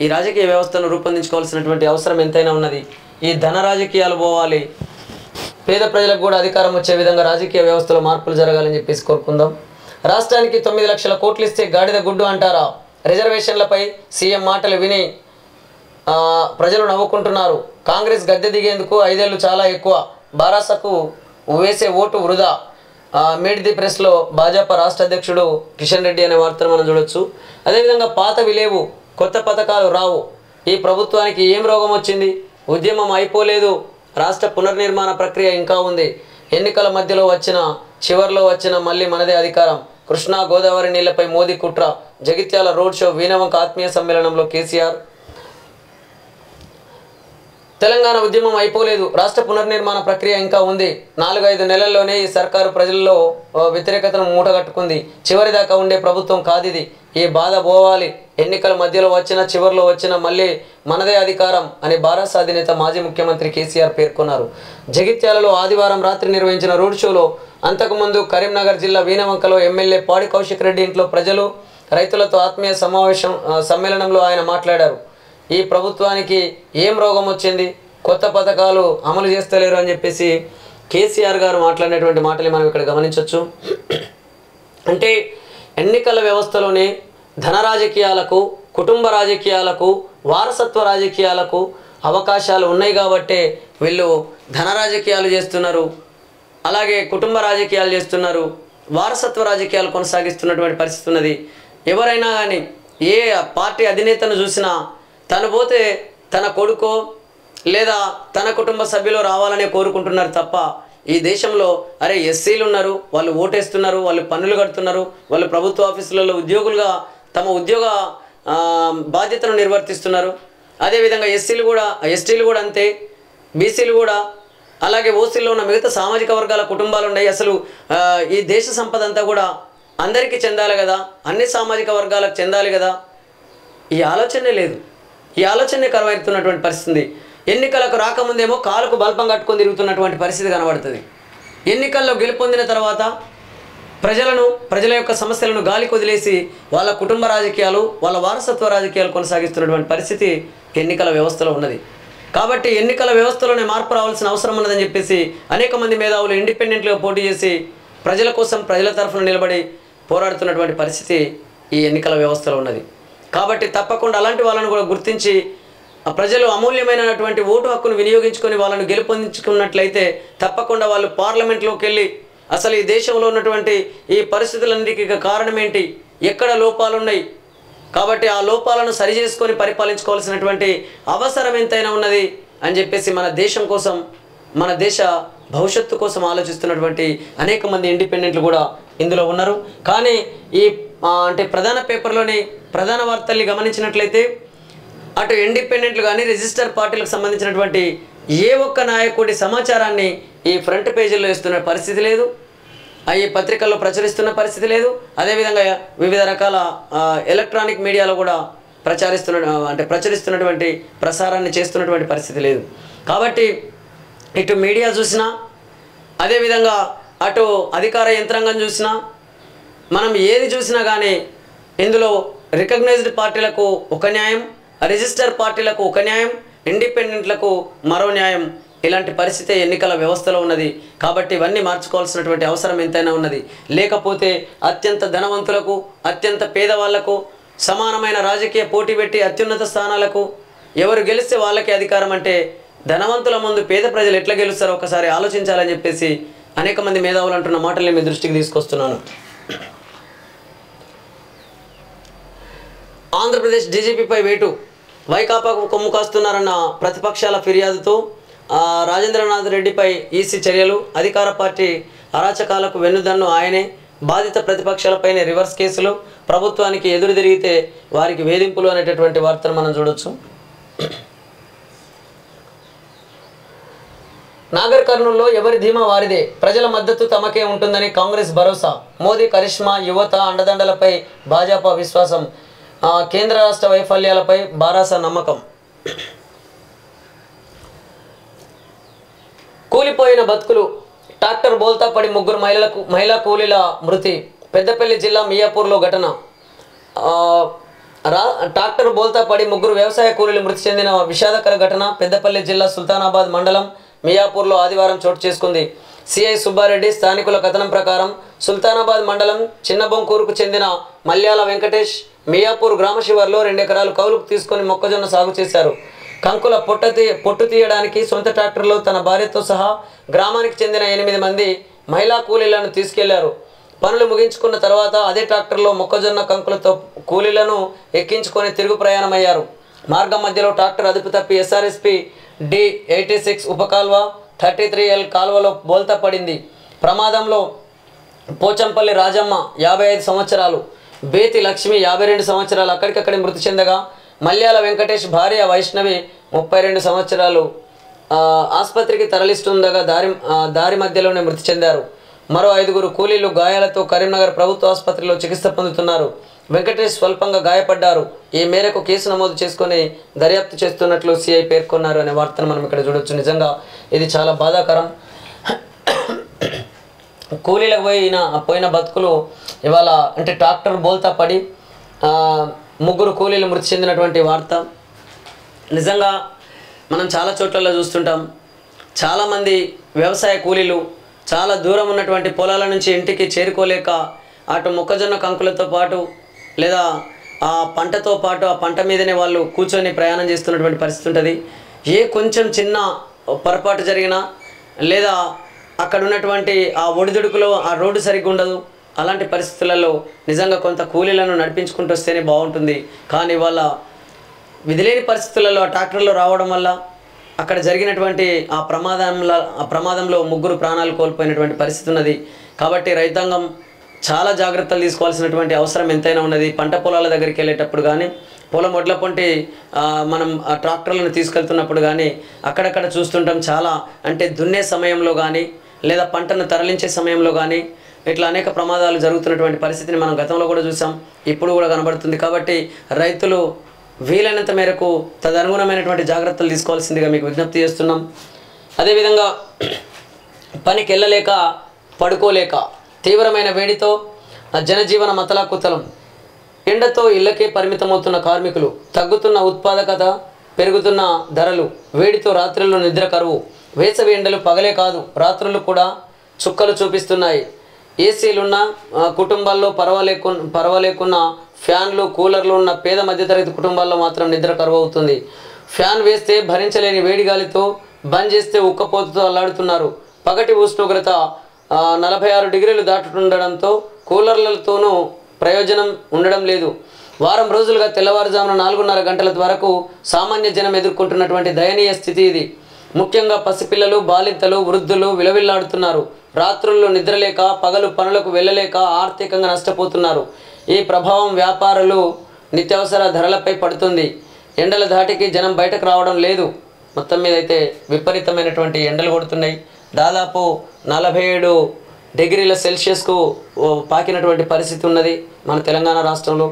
ఈ రాజకీయ వ్యవస్థను రూపొందించుకోవాల్సినటువంటి అవసరం ఎంతైనా ఉన్నది. ఈ ధన రాజకీయాలు పోవాలి, పేద ప్రజలకు కూడా అధికారం వచ్చే విధంగా రాజకీయ వ్యవస్థలో మార్పులు జరగాలని చెప్పేసి కోరుకుందాం. రాష్ట్రానికి 9 లక్షల కోట్లు ఇస్తే గాడిద గుడ్డు అంటారా? రిజర్వేషన్లపై సీఎం మాటలు విని ప్రజలు నవ్వుకుంటున్నారు. కాంగ్రెస్ గద్దె దిగేందుకు 5 ఏళ్ళు చాలా ఎక్కువ, బారాసకు వేసే ఓటు వృధా. మీట్ ది ప్రెస్లో భాజపా రాష్ట్ర అధ్యక్షుడు కిషన్ రెడ్డి అనే వార్తను మనం చూడొచ్చు. అదేవిధంగా పాతవి లేవు, కొత్త పథకాలు రావు. ఈ ప్రభుత్వానికి ఏం రోగం వచ్చింది? ఉద్యమం అయిపోలేదు, రాష్ట్ర పునర్నిర్మాణ ప్రక్రియ ఇంకా ఉంది. ఎన్నికల మధ్యలో చివరిలో వచ్చిన మళ్ళీ మనదే అధికారం. కృష్ణా గోదావరి నీళ్లపై మోదీ కుట్ర. జగిత్యాల రోడ్ షో, వీణవంక ఆత్మీయ సమ్మేళనంలో కేసీఆర్. తెలంగాణ ఉద్యమం అయిపోలేదు, రాష్ట్ర పునర్నిర్మాణ ప్రక్రియ ఇంకా ఉంది. 4-5 నెలల్లోనే ఈ సర్కారు ప్రజల్లో వ్యతిరేకతను మూటగట్టుకుంది. చివరిదాకా ఉండే ప్రభుత్వం కాదిది. ఈ బాధ పోవాలి. ఎన్నికల మధ్యలో చివరిలో మళ్ళీ మనదే అధికారం అని బారాస అధినేత మాజీ ముఖ్యమంత్రి కేసీఆర్ పేర్కొన్నారు. జగిత్యాలలో ఆదివారం రాత్రి నిర్వహించిన రోడ్ షోలో, అంతకుముందు కరీంనగర్ జిల్లా వీణవంకలో ఎమ్మెల్యే పాడి కౌశిక్ రెడ్డి ఇంట్లో ప్రజలు, రైతులతో ఆత్మీయ సమ్మేళనంలో ఆయన మాట్లాడారు. ఈ ప్రభుత్వానికి ఏం రోగం వచ్చింది? కొత్త పథకాలు అమలు చేస్తలేరు అని చెప్పేసి కేసీఆర్ గారు మాట్లాడినటువంటి మాటలు మనం ఇక్కడ గమనించవచ్చు. అంటే ఎన్నికల వ్యవస్థలోనే ధన రాజకీయాలకు, కుటుంబ రాజకీయాలకు, వారసత్వ రాజకీయాలకు అవకాశాలు ఉన్నాయి కాబట్టే వీళ్ళు ధన రాజకీయాలు చేస్తున్నారు, అలాగే కుటుంబ రాజకీయాలు చేస్తున్నారు, వారసత్వ రాజకీయాలు కొనసాగిస్తున్నటువంటి పరిస్థితి ఉన్నది. ఎవరైనా కానీ ఏ పార్టీ అధినేతను చూసినా తను పోతే తన కొడుకో లేదా తన కుటుంబ సభ్యులు రావాలనే కోరుకుంటున్నారు తప్ప ఈ దేశంలో అరే ఎస్సీలు ఉన్నారు, వాళ్ళు ఓటేస్తున్నారు, వాళ్ళు పన్నులు కడుతున్నారు, వాళ్ళు ప్రభుత్వ ఆఫీసులలో ఉద్యోగులుగా తమ ఉద్యోగ బాధ్యతను నిర్వర్తిస్తున్నారు. అదేవిధంగా ఎస్టీలు కూడా అంతే, బీసీలు కూడా, అలాగే ఓసీలో ఉన్న మిగతా సామాజిక వర్గాల కుటుంబాలు ఉన్నాయి. అసలు ఈ దేశ సంపద అంతా కూడా అందరికీ చెందాలి కదా, అన్ని సామాజిక వర్గాలకు చెందాలి కదా, ఈ ఆలోచనే లేదు. ఈ ఆలోచనే కరువైతున్నటువంటి పరిస్థితి. ఎన్నికలకు రాకముందేమో కాలుకు బల్పం కట్టుకొని తిరుగుతున్నటువంటి పరిస్థితి కనబడుతుంది. ఎన్నికల్లో గెలుపొందిన తర్వాత ప్రజల యొక్క సమస్యలను గాలికి వదిలేసి వాళ్ళ కుటుంబ రాజకీయాలు, వాళ్ళ వారసత్వ రాజకీయాలు కొనసాగిస్తున్నటువంటి పరిస్థితి ఎన్నికల వ్యవస్థలో ఉన్నది. కాబట్టి ఎన్నికల వ్యవస్థలోనే మార్పు రావాల్సిన అవసరం ఉన్నదని చెప్పేసి అనేక మంది మేధావులు ఇండిపెండెంట్గా పోటీ చేసి ప్రజల కోసం, ప్రజల తరఫున నిలబడి పోరాడుతున్నటువంటి పరిస్థితి ఈ ఎన్నికల వ్యవస్థలో ఉన్నది. కాబట్టి తప్పకుండా అలాంటి వాళ్ళను కూడా గుర్తించి ప్రజలు అమూల్యమైనటువంటి ఓటు హక్కును వినియోగించుకొని వాళ్ళను గెలుపొందించుకున్నట్లయితే తప్పకుండా వాళ్ళు పార్లమెంట్లోకి వెళ్ళి అసలు ఈ దేశంలో ఉన్నటువంటి ఈ పరిస్థితులన్నిటికీ కారణం ఏంటి, ఎక్కడ లోపాలు ఉన్నాయి, కాబట్టి ఆ లోపాలను సరిచేసుకొని పరిపాలించుకోవాల్సినటువంటి అవసరం ఎంతైనా ఉన్నది అని చెప్పేసి మన దేశం కోసం, మన దేశ భవిష్యత్తు కోసం ఆలోచిస్తున్నటువంటి అనేక మంది ఇండిపెండెంట్లు కూడా ఇందులో ఉన్నారు. కానీ ఈ అంటే ప్రధాన పేపర్లోని ప్రధాన వార్తల్ని గమనించినట్లయితే అటు ఇండిపెండెంట్లు కానీ రిజిస్టర్ పార్టీలకు సంబంధించినటువంటి ఏ ఒక్క నాయకుడి సమాచారాన్ని ఈ ఫ్రంట్ పేజీల్లో ఇస్తున్న పరిస్థితి లేదు, ఈ పత్రికల్లో ప్రచురిస్తున్న లేదు. అదేవిధంగా వివిధ రకాల ఎలక్ట్రానిక్ మీడియాలో కూడా ప్రచురిస్తున్నటువంటి ప్రసారాన్ని చేస్తున్నటువంటి పరిస్థితి లేదు. కాబట్టి ఇటు మీడియా చూసినా, అదేవిధంగా అటు అధికార యంత్రాంగం చూసినా, మనం ఏది చూసినా కానీ ఇందులో రికగ్నైజ్డ్ పార్టీలకు ఒక న్యాయం, రిజిస్టర్ పార్టీలకు ఒక న్యాయం, ఇండిపెండెంట్లకు మరో న్యాయం, ఇలాంటి పరిస్థితి ఎన్నికల వ్యవస్థలో ఉన్నది. కాబట్టి ఇవన్నీ మార్చుకోవాల్సినటువంటి అవసరం ఎంతైనా ఉన్నది. లేకపోతే అత్యంత ధనవంతులకు, అత్యంత పేదవాళ్లకు సమానమైన రాజకీయ పోటీ పెట్టి అత్యున్నత స్థానాలకు ఎవరు గెలిస్తే వాళ్ళకి అధికారం అంటే ధనవంతుల ముందు పేద ప్రజలు ఎట్లా గెలుస్తారో ఒకసారి ఆలోచించాలని చెప్పేసి అనేక మంది మేధావులు అంటున్న మాటల్ని మీ దృష్టికి తీసుకొస్తున్నాను. ఆంధ్రప్రదేశ్ డీజీపీపై వేటు, వైకాపాకు కొమ్ము కాస్తున్నారన్న ప్రతిపక్షాల ఫిర్యాదుతో రాజేంద్రనాథ్ రెడ్డిపై ఈసీ చర్యలు, అధికార పార్టీ అరాచకాలకు వెన్నుదన్ను ఆయనే, బాధిత ప్రతిపక్షాలపైనే రివర్స్ కేసులు, ప్రభుత్వానికి ఎదురు తిరిగితే వారికి వేధింపులు అనేటటువంటి వార్తను మనం చూడొచ్చు. నాగర్ కర్నూల్లో ఎవరి ధీమా వారిదే, ప్రజల మద్దతు తమకే ఉంటుందని కాంగ్రెస్ భరోసా, మోదీ కరిష్మా, యువత అండదండలపై భాజపా విశ్వాసం, కేంద్ర రాష్ట్ర వైఫల్యాలపై బారాస నమ్మకం. కూలిపోయిన బతుకులు, ట్రాక్టర్ బోల్తా పడి ముగ్గురు మహిళా కూలీల మృతి, పెద్దపల్లి జిల్లా మియాపూర్లో ఘటన. ట్రాక్టర్ బోల్తా పడి ముగ్గురు వ్యవసాయ కూలీలు మృతి చెందిన విషాదకర ఘటన పెద్దపల్లి జిల్లా సుల్తానాబాద్ మండలం మియాపూర్లో ఆదివారం చోటు చేసుకుంది. సిఐ సుబ్బారెడ్డి స్థానికుల కథనం ప్రకారం సుల్తానాబాద్ మండలం చిన్నబొంకూరుకు చెందిన మల్యాల వెంకటేష్ మియాపూర్ గ్రామ శివార్లో 2 ఎకరాలు కౌలుకు తీసుకొని మొక్కజొన్న సాగు చేశారు. కంకుల పొట్టు తీయడానికి సొంత ట్రాక్టర్లో తన భార్యతో సహా గ్రామానికి చెందిన 8 మంది మహిళా కూలీలను తీసుకెళ్లారు. పనులు ముగించుకున్న తర్వాత అదే ట్రాక్టర్లో మొక్కజొన్న కంకులతో కూలీలను ఎక్కించుకొని తిరుగు ప్రయాణమయ్యారు. మార్గం మధ్యలో ట్రాక్టర్ అదుపు తప్పి ఎస్ఆర్ఎస్పి D86 ఉపకాల్వ 33L కాల్వలో బోల్తా పడింది. ప్రమాదంలో పోచంపల్లి రాజమ్మ 55 సంవత్సరాలు, బేతి లక్ష్మి 52 సంవత్సరాలు అక్కడికక్కడే మృతి చెందగా మల్యాల వెంకటేష్ భార్య వైష్ణవి 32 సంవత్సరాలు ఆసుపత్రికి తరలిస్తుండగా దారి మధ్యలోనే మృతి చెందారు. మరో 5 కూలీలు గాయాలతో కరీంనగర్ ప్రభుత్వ ఆసుపత్రిలో చికిత్స పొందుతున్నారు. వెంకటేష్ స్వల్పంగా గాయపడ్డారు. ఈ మేరకు కేసు నమోదు చేసుకుని దర్యాప్తు చేస్తున్నట్లు సిఐ పేర్కొన్నారు అనే వార్తను మనం ఇక్కడ చూడొచ్చు. నిజంగా ఇది చాలా బాధాకరం. కూలీలకు పోయిన బతుకులు ఇవాళ అంటే ట్రాక్టర్ బోల్తా పడి 3 కూలీలు మృతి చెందినటువంటి వార్త. నిజంగా మనం చాలా చోట్లలో చూస్తుంటాం. చాలామంది వ్యవసాయ కూలీలు చాలా దూరం ఉన్నటువంటి పొలాల నుంచి ఇంటికి చేరుకోలేక అటు మొక్కజొన్న కంకులతో పాటు లేదా ఆ పంటతో పాటు ఆ పంట మీదనే వాళ్ళు కూర్చొని ప్రయాణం చేస్తున్నటువంటి పరిస్థితి ఉంటుంది. ఏ కొంచెం చిన్న పొరపాటు జరిగినా లేదా అక్కడ ఉన్నటువంటి ఆ ఒడిదుడుకులో ఆ రోడ్డు సరిగ్గా ఉండదు. అలాంటి పరిస్థితులలో నిజంగా కొంత కూలీలను నడిపించుకుంటూ వస్తేనే బాగుంటుంది. కానీ వాళ్ళ విధిలేని పరిస్థితులలో ఆ ట్రాక్టర్లో రావడం వల్ల అక్కడ జరిగినటువంటి ఆ ప్రమాదంలో 3 ప్రాణాలు కోల్పోయినటువంటి పరిస్థితి ఉన్నది. కాబట్టి రైతాంగం చాలా జాగ్రత్తలు తీసుకోవాల్సినటువంటి అవసరం ఎంతైనా ఉన్నది. పంట పొలాల దగ్గరికి వెళ్ళేటప్పుడు కానీ పొలం ఒడ్ల పొంటి మనం ఆ ట్రాక్టర్లను తీసుకెళ్తున్నప్పుడు కానీ అక్కడక్కడ చూస్తుంటాం. చాలా అంటే దున్నే సమయంలో కానీ లేదా పంటను తరలించే సమయంలో కానీ ఇట్లా అనేక ప్రమాదాలు జరుగుతున్నటువంటి పరిస్థితిని మనం గతంలో కూడా చూసాం, ఇప్పుడు కూడా కనబడుతుంది. కాబట్టి రైతులు వీలైనంత మేరకు తదనుగుణమైనటువంటి జాగ్రత్తలు తీసుకోవాల్సిందిగా మీకు విజ్ఞప్తి చేస్తున్నాం. అదేవిధంగా పనికి వెళ్ళలేక పడుకోలేక తీవ్రమైన వేడితో జనజీవన మతలాకుతలం, ఎండతో ఇళ్లకే పరిమితమవుతున్న కార్మికులు, తగ్గుతున్న ఉత్పాదకత, పెరుగుతున్న ధరలు, వేడితో రాత్రుల్లో నిద్ర కరువు, వేసవి ఎండలు పగలే కాదు రాత్రులు కూడా చుక్కలు చూపిస్తున్నాయి. ఏసీలున్న కుటుంబాల్లో పర్వాలేకున్న ఫ్యాన్లు కూలర్లు ఉన్న పేద మధ్యతరగతి కుటుంబాల్లో మాత్రం నిద్ర కరువు అవుతుంది. ఫ్యాన్ వేస్తే భరించలేని వేడిగాలితో, బంద్ చేస్తే ఉక్కపోతుతో అల్లాడుతున్నారు. పగటి ఉష్ణోగ్రత 46 డిగ్రీలు దాటుతుండడంతో కూలర్లతోనూ ప్రయోజనం ఉండడం లేదు. వారం రోజులుగా తెల్లవారుజామున 4:30 గంటల వరకు సామాన్య జనం ఎదుర్కొంటున్నటువంటి దయనీయ స్థితి ఇది. ముఖ్యంగా పసిపిల్లలు, బాలింతలు, వృద్ధులు విలవిల్లాడుతున్నారు. రాత్రుల్లో నిద్రలేక, పగలు పనులకు వెళ్ళలేక ఆర్థికంగా నష్టపోతున్నారు. ఈ ప్రభావం వ్యాపారులు, నిత్యావసర ధరలపై పడుతుంది. ఎండల ధాటికి జనం బయటకు రావడం లేదు. మొత్తం మీద అయితే విపరీతమైనటువంటి ఎండలు కొడుతున్నాయి. దాదాపు 47 డిగ్రీల సెల్సియస్కు పాకినటువంటి పరిస్థితి ఉన్నది మన తెలంగాణ రాష్ట్రంలో.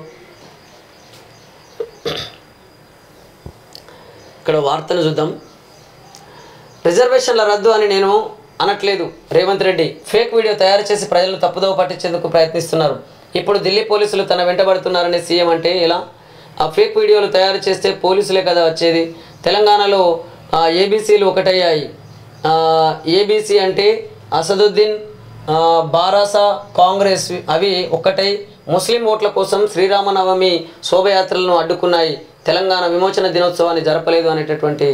ఇక్కడ వార్తను చూద్దాం. రిజర్వేషన్ల రద్దు అని నేను అనట్లేదు. రేవంత్ రెడ్డి ఫేక్ వీడియో తయారు చేసి ప్రజలను తప్పుదోవ పట్టించేందుకు ప్రయత్నిస్తున్నారు. ఇప్పుడు ఢిల్లీ పోలీసులు తన వెంటబడుతున్నారనే సీఎం అంటే ఎలా? ఆ ఫేక్ వీడియోలు తయారు చేస్తే పోలీసులే కదా వచ్చేది. తెలంగాణలో ఏబీసీలు ఒకటయ్యాయి. ఏబీసీ అంటే అసదుద్దీన్, బారాసా, కాంగ్రెస్ అవి ఒక్కటై ముస్లిం ఓట్ల కోసం శ్రీరామనవమి శోభయాత్రలను అడ్డుకున్నాయి. తెలంగాణ విమోచన దినోత్సవాన్ని జరపలేదు అనేటటువంటి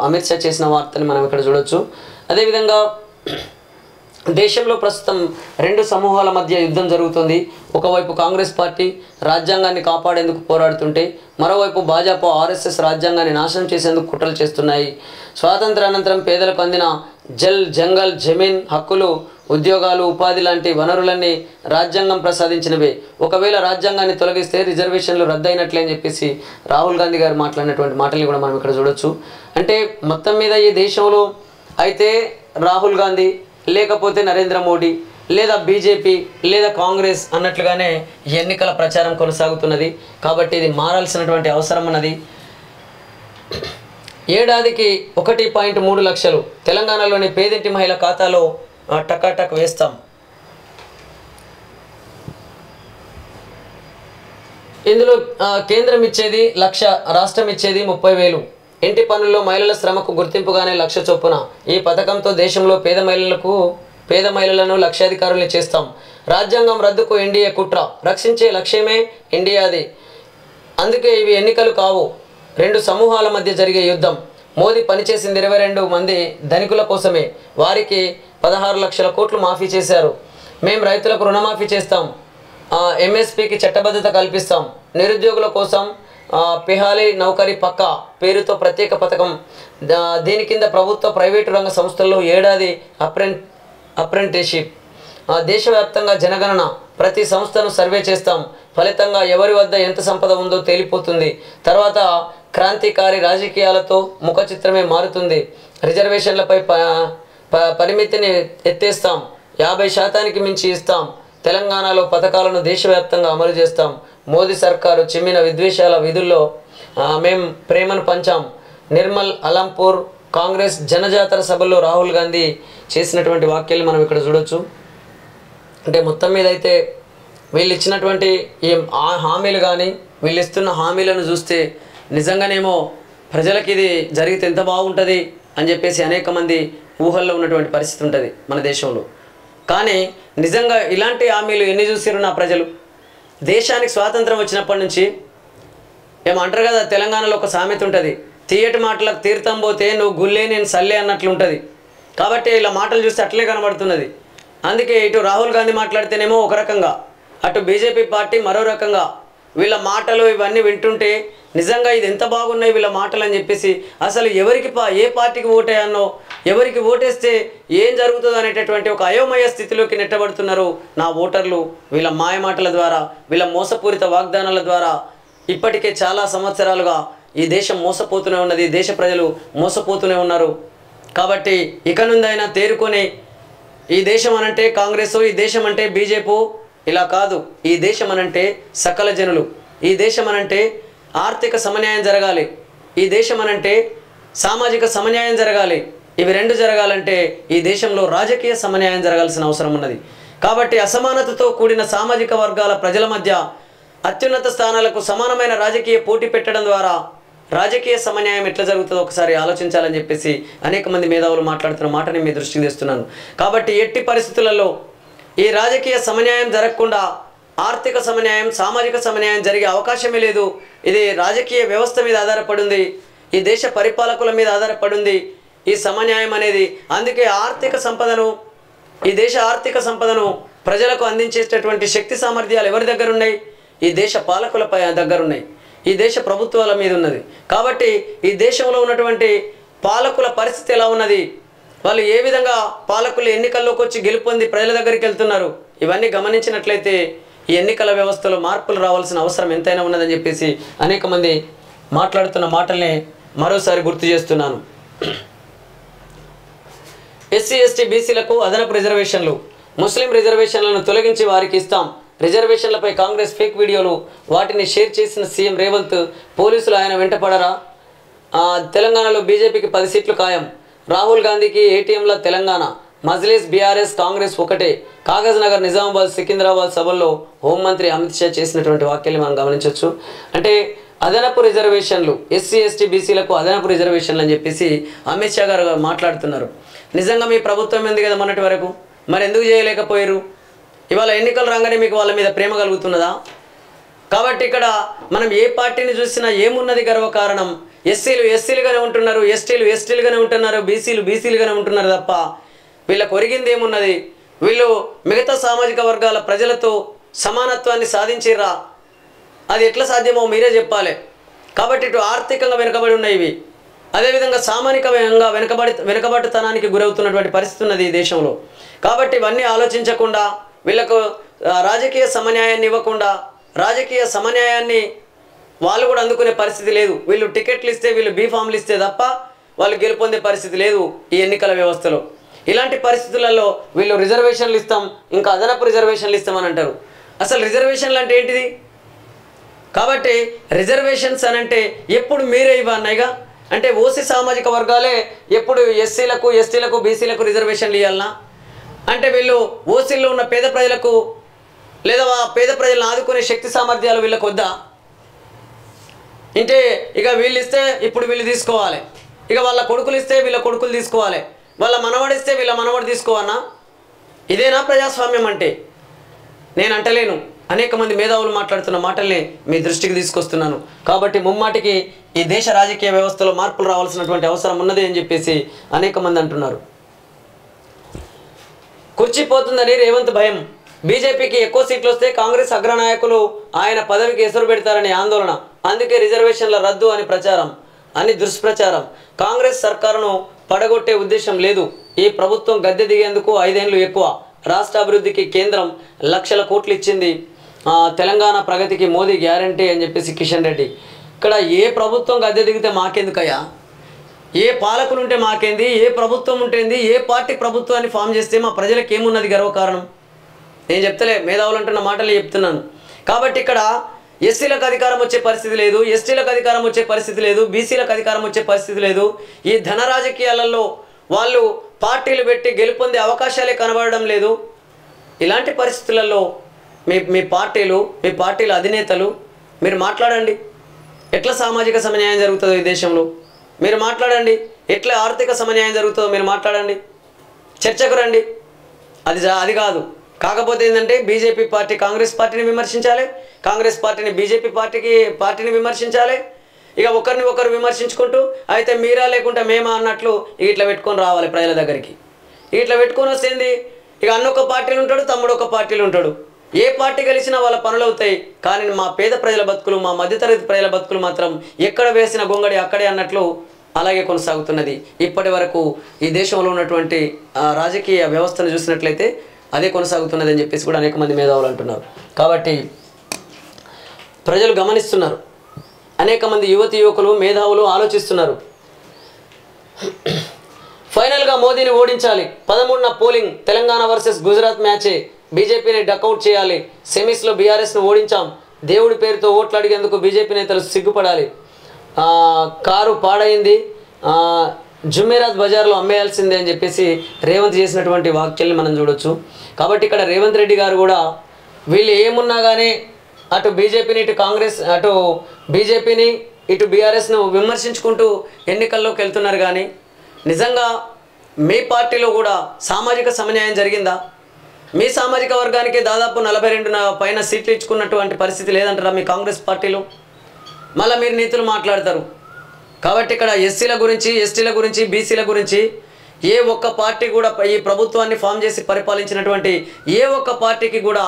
అమిత్ షా చేసిన వార్తని మనం ఇక్కడ చూడొచ్చు. అదేవిధంగా దేశంలో ప్రస్తుతం 2 సమూహాల మధ్య యుద్ధం జరుగుతుంది. ఒకవైపు కాంగ్రెస్ పార్టీ రాజ్యాంగాన్ని కాపాడేందుకు పోరాడుతుంటే మరోవైపు భాజపా, ఆర్ఎస్ఎస్ రాజ్యాంగాన్ని నాశనం చేసేందుకు కుట్రలు చేస్తున్నాయి. స్వాతంత్రానంతరం పేదలకు అందిన జంగల్, జమీన్ హక్కులు, ఉద్యోగాలు, ఉపాధి లాంటి వనరులన్నీ రాజ్యాంగం ప్రసాదించినవే. ఒకవేళ రాజ్యాంగాన్ని తొలగిస్తే రిజర్వేషన్లు రద్దయినట్లే అని చెప్పేసి రాహుల్ గాంధీ గారు మాట్లాడినటువంటి మాటల్ని కూడా మనం ఇక్కడ చూడొచ్చు. అంటే మొత్తం మీద ఈ దేశంలో అయితే రాహుల్ గాంధీ, లేకపోతే నరేంద్ర మోడీ, లేదా బీజేపీ, లేదా కాంగ్రెస్ అన్నట్లుగానే ఎన్నికల ప్రచారం కొనసాగుతున్నది. కాబట్టి ఇది మారాల్సినటువంటి అవసరం ఉన్నది. ఏడాదికి 1.3 లక్షలు తెలంగాణలోని పేదింటి మహిళ ఖాతాలో టకాటక్ వేస్తాం. ఇందులో కేంద్రం ఇచ్చేది 1,00,000, రాష్ట్రం ఇచ్చేది 30,000. ఇంటి పనుల్లో మహిళల శ్రమకు గుర్తింపుగానే 1,00,000 చొప్పున. ఈ పథకంతో దేశంలో పేద మహిళలను లక్షాధికారుల్ని చేస్తాం. రాజ్యాంగం రద్దుకు ఎన్డీఏ కుట్ర, రక్షించే లక్ష్యమే ఇండియాది. అందుకే ఇవి ఎన్నికలు కావు, 2 సమూహాల మధ్య జరిగే యుద్ధం. మోదీ పనిచేసింది 22 మంది ధనికుల కోసమే. వారికి 16 లక్షల కోట్లు మాఫీ చేశారు. మేము రైతులకు రుణమాఫీ చేస్తాం, ఎంఎస్పీకి చట్టబద్ధత కల్పిస్తాం. నిరుద్యోగుల కోసం పిహాలీ నౌకరీ పక్కా పేరుతో ప్రత్యేక పథకం. దీని కింద ప్రభుత్వ, ప్రైవేటు రంగ సంస్థల్లో ఏడాది అప్రెంటిస్షిప్. దేశవ్యాప్తంగా జనగణన, ప్రతి సంస్థను సర్వే చేస్తాం. ఫలితంగా ఎవరి వద్ద ఎంత సంపద ఉందో తేలిపోతుంది. తర్వాత క్రాంతికారి రాజకీయాలతో ముఖ చిత్రమే మారుతుంది. రిజర్వేషన్లపై పరిమితిని ఎత్తేస్తాం. 50% మించి ఇస్తాం. తెలంగాణలో పథకాలను దేశవ్యాప్తంగా అమలు చేస్తాం. మోదీ సర్కారు చిమ్మిన విద్వేషాల విధుల్లో మేం ప్రేమను పంచాం. నిర్మల్, అలంపూర్ కాంగ్రెస్ జనజాతర సభల్లో రాహుల్ గాంధీ చేసినటువంటి వాక్యాలు మనం ఇక్కడ చూడొచ్చు. అంటే మొత్తం మీద అయితే వీళ్ళు ఇచ్చినటువంటి ఈ హామీలు కానీ వీళ్ళు ఇస్తున్న హామీలను చూస్తే నిజంగానేమో ప్రజలకి ఇది జరిగితే ఎంత బాగుంటుంది అని చెప్పేసి అనేక మంది ఊహల్లో ఉన్నటువంటి పరిస్థితి ఉంటుంది మన దేశంలో. కానీ నిజంగా ఇలాంటి హామీలు ఎన్ని చూసారు నా ప్రజలు? దేశానికి స్వాతంత్రం వచ్చినప్పటి నుంచి ఏమంటారు కదా, తెలంగాణలో ఒక సామెత ఉంటుంది, తీయటి మాటలకు తీర్థం పోతే నువ్వు గుల్లే నేను సల్లే అన్నట్లు ఉంటుంది. కాబట్టి ఇలా మాటలు చూస్తే అట్లే కనబడుతున్నది. అందుకే ఇటు రాహుల్ గాంధీ మాట్లాడితేనేమో ఒక రకంగా, అటు బీజేపీ పార్టీ మరో రకంగా. వీళ్ళ మాటలు ఇవన్నీ వింటుంటే నిజంగా ఇది ఎంత బాగున్నాయి వీళ్ళ మాటలు అని చెప్పేసి అసలు ఎవరికి ఏ పార్టీకి ఓటేయన్నో, ఎవరికి ఓటేస్తే ఏం జరుగుతుందో అనేటటువంటి ఒక అయోమయ స్థితిలోకి నెట్టబడుతున్నారు నా ఓటర్లు. వీళ్ళ మాయ మాటల ద్వారా, వీళ్ళ మోసపూరిత వాగ్దానాల ద్వారా ఇప్పటికే చాలా సంవత్సరాలుగా ఈ దేశం మోసపోతూనే ఉన్నది, దేశ ప్రజలు మోసపోతూనే ఉన్నారు. కాబట్టి ఇక నుండైనా తేరుకొని ఈ దేశం అనంటే కాంగ్రెస్, ఈ దేశం అంటే బీజేపీ ఇలా కాదు. ఈ దేశం అనంటే సకల జనులు, ఈ దేశం అనంటే ఆర్థిక సమన్యాయం జరగాలి, ఈ దేశం అనంటే సామాజిక సమన్యాయం జరగాలి. ఇవి రెండు జరగాలంటే ఈ దేశంలో రాజకీయ సమన్యాయం జరగాల్సిన అవసరం ఉన్నది. కాబట్టి అసమానతతో కూడిన సామాజిక వర్గాల ప్రజల మధ్య అత్యున్నత స్థానాలకు సమానమైన రాజకీయ పోటీ పెట్టడం ద్వారా రాజకీయ సమన్యాయం ఎట్లా జరుగుతుందో ఒకసారి ఆలోచించాలని చెప్పేసి అనేక మంది మేధావులు మాట్లాడుతున్న మాటని మీ దృష్టికి తెస్తున్నాను. కాబట్టి ఎట్టి పరిస్థితులలో ఈ రాజకీయ సమన్యాయం జరగకుండా ఆర్థిక సమన్యాయం, సామాజిక సమన్యాయం జరిగే అవకాశమే లేదు. ఇది రాజకీయ వ్యవస్థ మీద ఆధారపడింది, ఈ దేశ పరిపాలకుల మీద ఆధారపడింది ఈ సమన్యాయం అనేది. అందుకే ఈ దేశ ఆర్థిక సంపదను ప్రజలకు అందించేటటువంటి శక్తి సామర్థ్యాలు ఎవరి దగ్గర ఉన్నాయి? ఈ దేశ పాలకులపై దగ్గర ఉన్నాయి, ఈ దేశ ప్రభుత్వాల మీద ఉన్నది. కాబట్టి ఈ దేశంలో ఉన్నటువంటి పాలకుల పరిస్థితి ఎలా ఉన్నది, వాళ్ళు ఏ విధంగా పాలకులు ఎన్నికల్లోకి వచ్చి గెలుపొంది ప్రజల దగ్గరికి వెళ్తున్నారు, ఇవన్నీ గమనించినట్లయితే ఈ ఎన్నికల వ్యవస్థలో మార్పులు రావాల్సిన అవసరం ఎంతైనా ఉన్నదని చెప్పేసి అనేక మంది మాట్లాడుతున్న మాటల్ని మరోసారి గుర్తు చేస్తున్నాను. ఎస్సీ ఎస్టీ బీసీలకు అదనపు రిజర్వేషన్లు, ముస్లిం రిజర్వేషన్లను తొలగించి వారికి ఇస్తాం. రిజర్వేషన్లపై కాంగ్రెస్ ఫేక్ వీడియోలు, వాటిని షేర్ చేసిన సీఎం రేవంత్. పోలీసులు ఆయన వెంటపడరా? తెలంగాణలో బీజేపీకి 10 సీట్లు ఖాయం. రాహుల్ గాంధీకి ఏటీఎంల తెలంగాణ. మజ్లిస్, బీఆర్ఎస్, కాంగ్రెస్ ఒకటే. కాగజ్ నగర్, నిజామాబాద్, సికింద్రాబాద్ సభల్లో హోంమంత్రి అమిత్ షా చేసినటువంటి వ్యాఖ్యలు మనం గమనించవచ్చు. అంటే అదనపు రిజర్వేషన్లు, ఎస్సీ ఎస్టీ బీసీలకు అదనపు రిజర్వేషన్లు అని చెప్పేసి అమిత్ షా గారు మాట్లాడుతున్నారు. నిజంగా మీ ప్రభుత్వం ఉంది కదా మొన్నటి వరకు, మరి ఎందుకు చేయలేకపోయారు? ఇవాళ ఎన్నికలు రాగానే మీకు వాళ్ళ మీద ప్రేమ కలుగుతున్నదా? కాబట్టి ఇక్కడ మనం ఏ పార్టీని చూసినా ఏమున్నది గర్వకారణం? ఎస్సీలు ఎస్సీలుగానే ఉంటున్నారు, ఎస్టీలు ఎస్టీలుగానే ఉంటున్నారు, బీసీలు బీసీలుగానే ఉంటున్నారు తప్ప వీళ్ళకు ఒరిగింది ఏమున్నది? వీళ్ళు మిగతా సామాజిక వర్గాల ప్రజలతో సమానత్వాన్ని సాధించిర్రా? అది ఎట్లా సాధ్యమో మీరే చెప్పాలి. కాబట్టి ఇటు ఆర్థికంగా వెనుకబడి ఉన్నాయి ఇవి, అదేవిధంగా సామాజికంగా వెనుకబాటుతనానికి గురవుతున్నటువంటి పరిస్థితి ఉన్నది ఈ దేశంలో. కాబట్టి ఇవన్నీ ఆలోచించకుండా, వీళ్ళకు రాజకీయ సమన్యాయాన్ని ఇవ్వకుండా, రాజకీయ సమన్యాయాన్ని వాళ్ళు కూడా అందుకునే పరిస్థితి లేదు. వీళ్ళు టికెట్లు ఇస్తే, వీళ్ళు బీఫామ్లు ఇస్తే తప్ప వాళ్ళు గెలుపొందే పరిస్థితి లేదు ఈ ఎన్నికల వ్యవస్థలో. ఇలాంటి పరిస్థితులలో వీళ్ళు రిజర్వేషన్లు ఇస్తాం, ఇంకా అదనపు రిజర్వేషన్లు ఇస్తామని అంటారు. అసలు రిజర్వేషన్లు అంటే ఏంటిది? కాబట్టి రిజర్వేషన్స్ అని అంటే ఎప్పుడు మీరే ఇవ్వన్నాయిగా, అంటే ఓసీ సామాజిక వర్గాలే ఎప్పుడు ఎస్సీలకు ఎస్టీలకు బీసీలకు రిజర్వేషన్లు ఇవ్వాలన్నా? అంటే వీళ్ళు ఓసీల్లో ఉన్న పేద ప్రజలకు లేదా పేద ప్రజలను ఆదుకునే శక్తి సామర్థ్యాలు వీళ్ళకు వద్దా? అంటే ఇక వీళ్ళు ఇస్తే ఇప్పుడు వీళ్ళు తీసుకోవాలి, ఇక వాళ్ళ కొడుకులు ఇస్తే వీళ్ళ కొడుకులు తీసుకోవాలి, వాళ్ళ మనవడిస్తే వీళ్ళ మనవడు తీసుకోవన్నా? ఇదేనా ప్రజాస్వామ్యం అంటే? నేను అంటలేను, అనేక మంది మేధావులు మాట్లాడుతున్న మాటల్ని మీ దృష్టికి తీసుకొస్తున్నాను. కాబట్టి ముమ్మాటికి ఈ దేశ రాజకీయ వ్యవస్థలో మార్పులు రావాల్సినటువంటి అవసరం ఉన్నది అని చెప్పేసి అనేక మంది అంటున్నారు. కుర్చీపోతుందని రేవంత్ భయం. బీజేపీకి ఎక్కువ సీట్లు వస్తే కాంగ్రెస్ అగ్రనాయకులు ఆయన పదవికి ఎసురు పెడతారని ఆందోళన. అందుకే రిజర్వేషన్ల రద్దు అని ప్రచారం, అని దుష్ప్రచారం. కాంగ్రెస్ సర్కారును పడగొట్టే ఉద్దేశం లేదు. ఈ ప్రభుత్వం గద్దె దిగేందుకు 5 ఏళ్ళు ఎక్కువ. రాష్ట్ర అభివృద్ధికి కేంద్రం లక్షల కోట్లు ఇచ్చింది. తెలంగాణ ప్రగతికి మోదీ గ్యారంటీ అని చెప్పేసి కిషన్ రెడ్డి. ఇక్కడ ఏ ప్రభుత్వం గద్దె దిగితే మాకెందుకయ్యా? ఏ పాలకులు ఉంటే మాకేంది? ఏ ప్రభుత్వం ఉంటేంది? ఏ పార్టీ ప్రభుత్వాన్ని ఫామ్ చేస్తే మా ప్రజలకు ఏమున్నది గర్వకారణం? నేను చెప్తలే, మేధావులు అంటున్న మాటలు చెప్తున్నాను. కాబట్టి ఇక్కడ ఎస్సీలకు అధికారం వచ్చే పరిస్థితి లేదు, ఎస్టీలకు అధికారం వచ్చే పరిస్థితి లేదు, బీసీలకు అధికారం వచ్చే పరిస్థితి లేదు. ఈ ధన రాజకీయాలలో వాళ్ళు పార్టీలు పెట్టి గెలుపొందే అవకాశాలే కనబడడం లేదు. ఇలాంటి పరిస్థితులలో మీ పార్టీల అధినేతలు మీరు మాట్లాడండి, ఎట్లా సామాజిక సమన్యాయం జరుగుతుందో ఈ దేశంలో మీరు మాట్లాడండి. ఎట్లా ఆర్థిక సమన్యాయం జరుగుతుందో మీరు మాట్లాడండి, చర్చకు రండి. అది కాదు. కాకపోతే ఏంటంటే బీజేపీ పార్టీ కాంగ్రెస్ పార్టీని విమర్శించాలి, కాంగ్రెస్ పార్టీని బీజేపీ పార్టీని విమర్శించాలి. ఇక ఒకరిని ఒకరు విమర్శించుకుంటూ అయితే మీరా లేకుంటే మేమా అన్నట్లు ఇట్లా పెట్టుకొని రావాలి ప్రజల దగ్గరికి. ఇట్లా పెట్టుకొని వస్తేంది, ఇక అన్న ఒక పార్టీలు ఉంటాడు, తమ్ముడు ఒక పార్టీలు ఉంటాడు. ఏ పార్టీ గెలిచినా వాళ్ళ పనులు అవుతాయి. కానీ మా పేద ప్రజల బతుకులు, మా మధ్యతరగతి ప్రజల బతుకులు మాత్రం ఎక్కడ వేసిన గొంగడి అక్కడే అన్నట్లు అలాగే కొనసాగుతున్నది. ఇప్పటి వరకు ఈ దేశంలో ఉన్నటువంటి రాజకీయ వ్యవస్థను చూసినట్లయితే అదే కొనసాగుతున్నది అని చెప్పేసి కూడా అనేక మంది మేధావులు అంటున్నారు. కాబట్టి ప్రజలు గమనిస్తున్నారు, అనేక మంది యువకులు మేధావులు ఆలోచిస్తున్నారు. ఫైనల్గా మోదీని ఓడించాలి. 13న పోలింగ్, తెలంగాణ వర్సెస్ గుజరాత్ మ్యాచే. బీజేపీని డకౌట్ చేయాలి. సెమీస్లో బీఆర్ఎస్ను ఓడించాం. దేవుడి పేరుతో ఓట్లు అడిగేందుకు బీజేపీ నేతలు సిగ్గుపడాలి. కారు పాడైంది, జుమ్మేరాత్ బజార్లో అమ్మేయాల్సిందే అని చెప్పేసి రేవంత్ చేసినటువంటి వ్యాఖ్యల్ని మనం చూడొచ్చు. కాబట్టి ఇక్కడ రేవంత్ రెడ్డి గారు కూడా వీళ్ళు ఏమున్నా కానీ అటు బీజేపీని, ఇటు కాంగ్రెస్, అటు బీజేపీని, ఇటు బీఆర్ఎస్ను విమర్శించుకుంటూ ఎన్నికల్లోకి వెళ్తున్నారు. కానీ నిజంగా మీ పార్టీలో కూడా సామాజిక సమన్యాయం జరిగిందా? మీ సామాజిక వర్గానికి దాదాపు 42 పైన సీట్లు ఇచ్చుకున్నటువంటి పరిస్థితి లేదంటారా మీ కాంగ్రెస్ పార్టీలో? మళ్ళీ మీరు నీతులు మాట్లాడతారు. కాబట్టి ఇక్కడ ఎస్సీల గురించి, ఎస్టీల గురించి, బీసీల గురించి ఏ ఒక్క పార్టీ కూడా ఈ ప్రభుత్వాన్ని ఫామ్ చేసి పరిపాలించినటువంటి ఏ ఒక్క పార్టీకి కూడా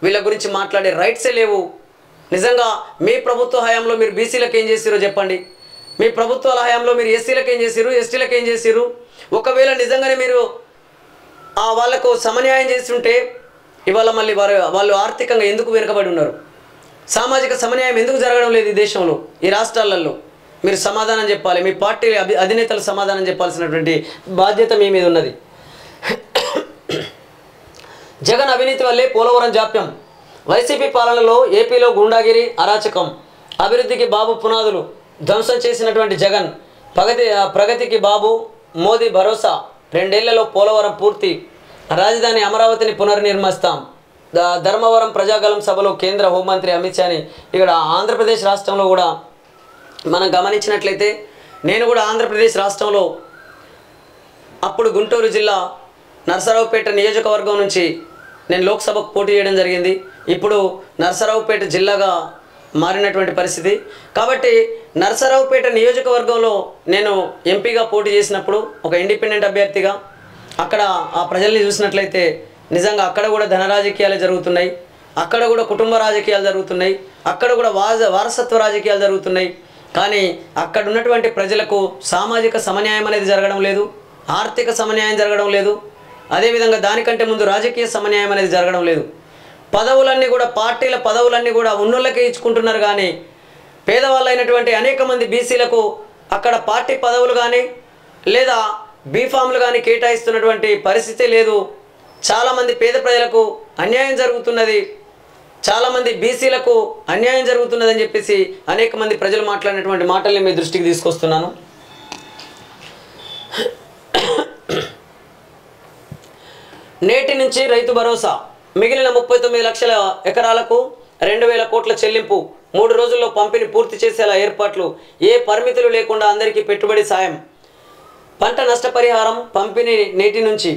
వీళ్ళ గురించి మాట్లాడే రైట్సే లేవు. నిజంగా మీ ప్రభుత్వ హయాంలో మీరు బీసీలకు ఏం చేసిరో చెప్పండి. మీ ప్రభుత్వాల హయాంలో మీరు ఎస్సీలకు ఏం చేసిరు, ఎస్టీలకు ఏం చేసిరు? ఒకవేళ నిజంగానే మీరు వాళ్లకు సమన్యాయం చేస్తుంటే ఇవాళ మళ్ళీ వాళ్ళు ఆర్థికంగా ఎందుకు వెనుకబడి ఉన్నారు? సామాజిక సమన్యాయం ఎందుకు జరగడం లేదు ఈ దేశంలో, ఈ రాష్ట్రాలలో? మీరు సమాధానం చెప్పాలి. మీ పార్టీ అధినేతలు సమాధానం చెప్పాల్సినటువంటి బాధ్యత మీ మీద ఉన్నది. జగన్ అవినీతి వల్లే పోలవరం జాప్యం. వైసీపీ పాలనలో ఏపీలో గుండాగిరి, అరాచకం. అభివృద్ధికి బాబు పునాదులు ధ్వంసం చేసినటువంటి జగన్ ప్రగతికి బాబు మోదీ భరోసా. 2 ఏళ్లలో పోలవరం పూర్తి. రాజధాని అమరావతిని పునర్నిర్మిస్తాం. ధర్మవరం ప్రజాగలం సభలో కేంద్ర హోంమంత్రి అమిత్ షాని. ఇక్కడ ఆంధ్రప్రదేశ్ రాష్ట్రంలో కూడా మనం గమనించినట్లయితే, నేను కూడా ఆంధ్రప్రదేశ్ రాష్ట్రంలో అప్పుడు గుంటూరు జిల్లా నరసరావుపేట నియోజకవర్గం నుంచి నేను లోక్సభకు పోటీ చేయడం జరిగింది. ఇప్పుడు నరసరావుపేట జిల్లాగా మారినటువంటి పరిస్థితి. కాబట్టి నరసరావుపేట నియోజకవర్గంలో నేను ఎంపీగా పోటీ చేసినప్పుడు ఒక ఇండిపెండెంట్ అభ్యర్థిగా అక్కడ ఆ ప్రజల్ని చూసినట్లయితే నిజంగా అక్కడ కూడా ధన రాజకీయాలు జరుగుతున్నాయి, అక్కడ కూడా కుటుంబ రాజకీయాలు జరుగుతున్నాయి, అక్కడ కూడా వారసత్వ రాజకీయాలు జరుగుతున్నాయి. కానీ అక్కడ ఉన్నటువంటి ప్రజలకు సామాజిక సమన్యాయం అనేది జరగడం లేదు, ఆర్థిక సమన్యాయం జరగడం లేదు, అదేవిధంగా దానికంటే ముందు రాజకీయ సమన్యాయం అనేది జరగడం లేదు. పదవులన్నీ కూడా పార్టీల పదవులన్నీ కూడా ఉన్నోళ్ళకే ఇచ్చుకుంటున్నారు. కానీ పేదవాళ్ళైనటువంటి అనేక మంది బీసీలకు అక్కడ పార్టీ పదవులు కానీ లేదా బీఫామ్లు కానీ కేటాయిస్తున్నటువంటి పరిస్థితి లేదు. చాలామంది పేద ప్రజలకు అన్యాయం జరుగుతున్నది, చాలామంది బీసీలకు అన్యాయం జరుగుతున్నదని చెప్పేసి అనేక మంది ప్రజలు మాట్లాడినటువంటి మాటల్ని మీ దృష్టికి తీసుకొస్తున్నాను. నేటి నుంచి రైతు భరోసా. మిగిలిన 39 లక్షల ఎకరాలకు 2,000 కోట్ల చెల్లింపు. 3 రోజుల్లో పంపిణీ పూర్తి చేసేలా ఏర్పాట్లు. ఏ పరిమితులు లేకుండా అందరికీ పెట్టుబడి సాయం. పంట నష్టపరిహారం పంపిణీ నేటి నుంచి.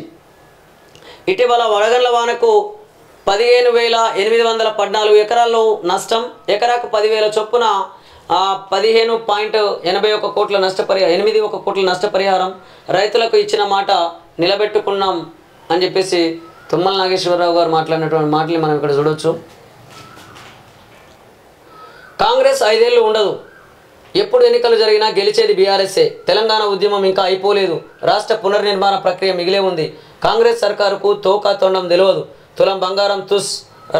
ఇటీవల వడగళ్ల వానకు 15,814 ఎకరాల్లో నష్టం. ఎకరాకు 10,000 చొప్పున 15.81 కోట్ల నష్టపరిహారం, 81 కోట్ల నష్టపరిహారం. రైతులకు ఇచ్చిన మాట నిలబెట్టుకున్నాం అని చెప్పేసి తుమ్మల నాగేశ్వరరావు గారు మాట్లాడినటువంటి మాటలు మనం ఇక్కడ చూడొచ్చు. కాంగ్రెస్ 5 ఏళ్ళు ఉండదు. ఎప్పుడు ఎన్నికలు జరిగినా గెలిచేది బీఆర్ఎస్ఏ. తెలంగాణ ఉద్యమం ఇంకా అయిపోలేదు. రాష్ట్ర పునర్నిర్మాణ ప్రక్రియ మిగిలే ఉంది. కాంగ్రెస్ సర్కారుకు తోకా తొండం తెలియదు. తులం బంగారం తుస్,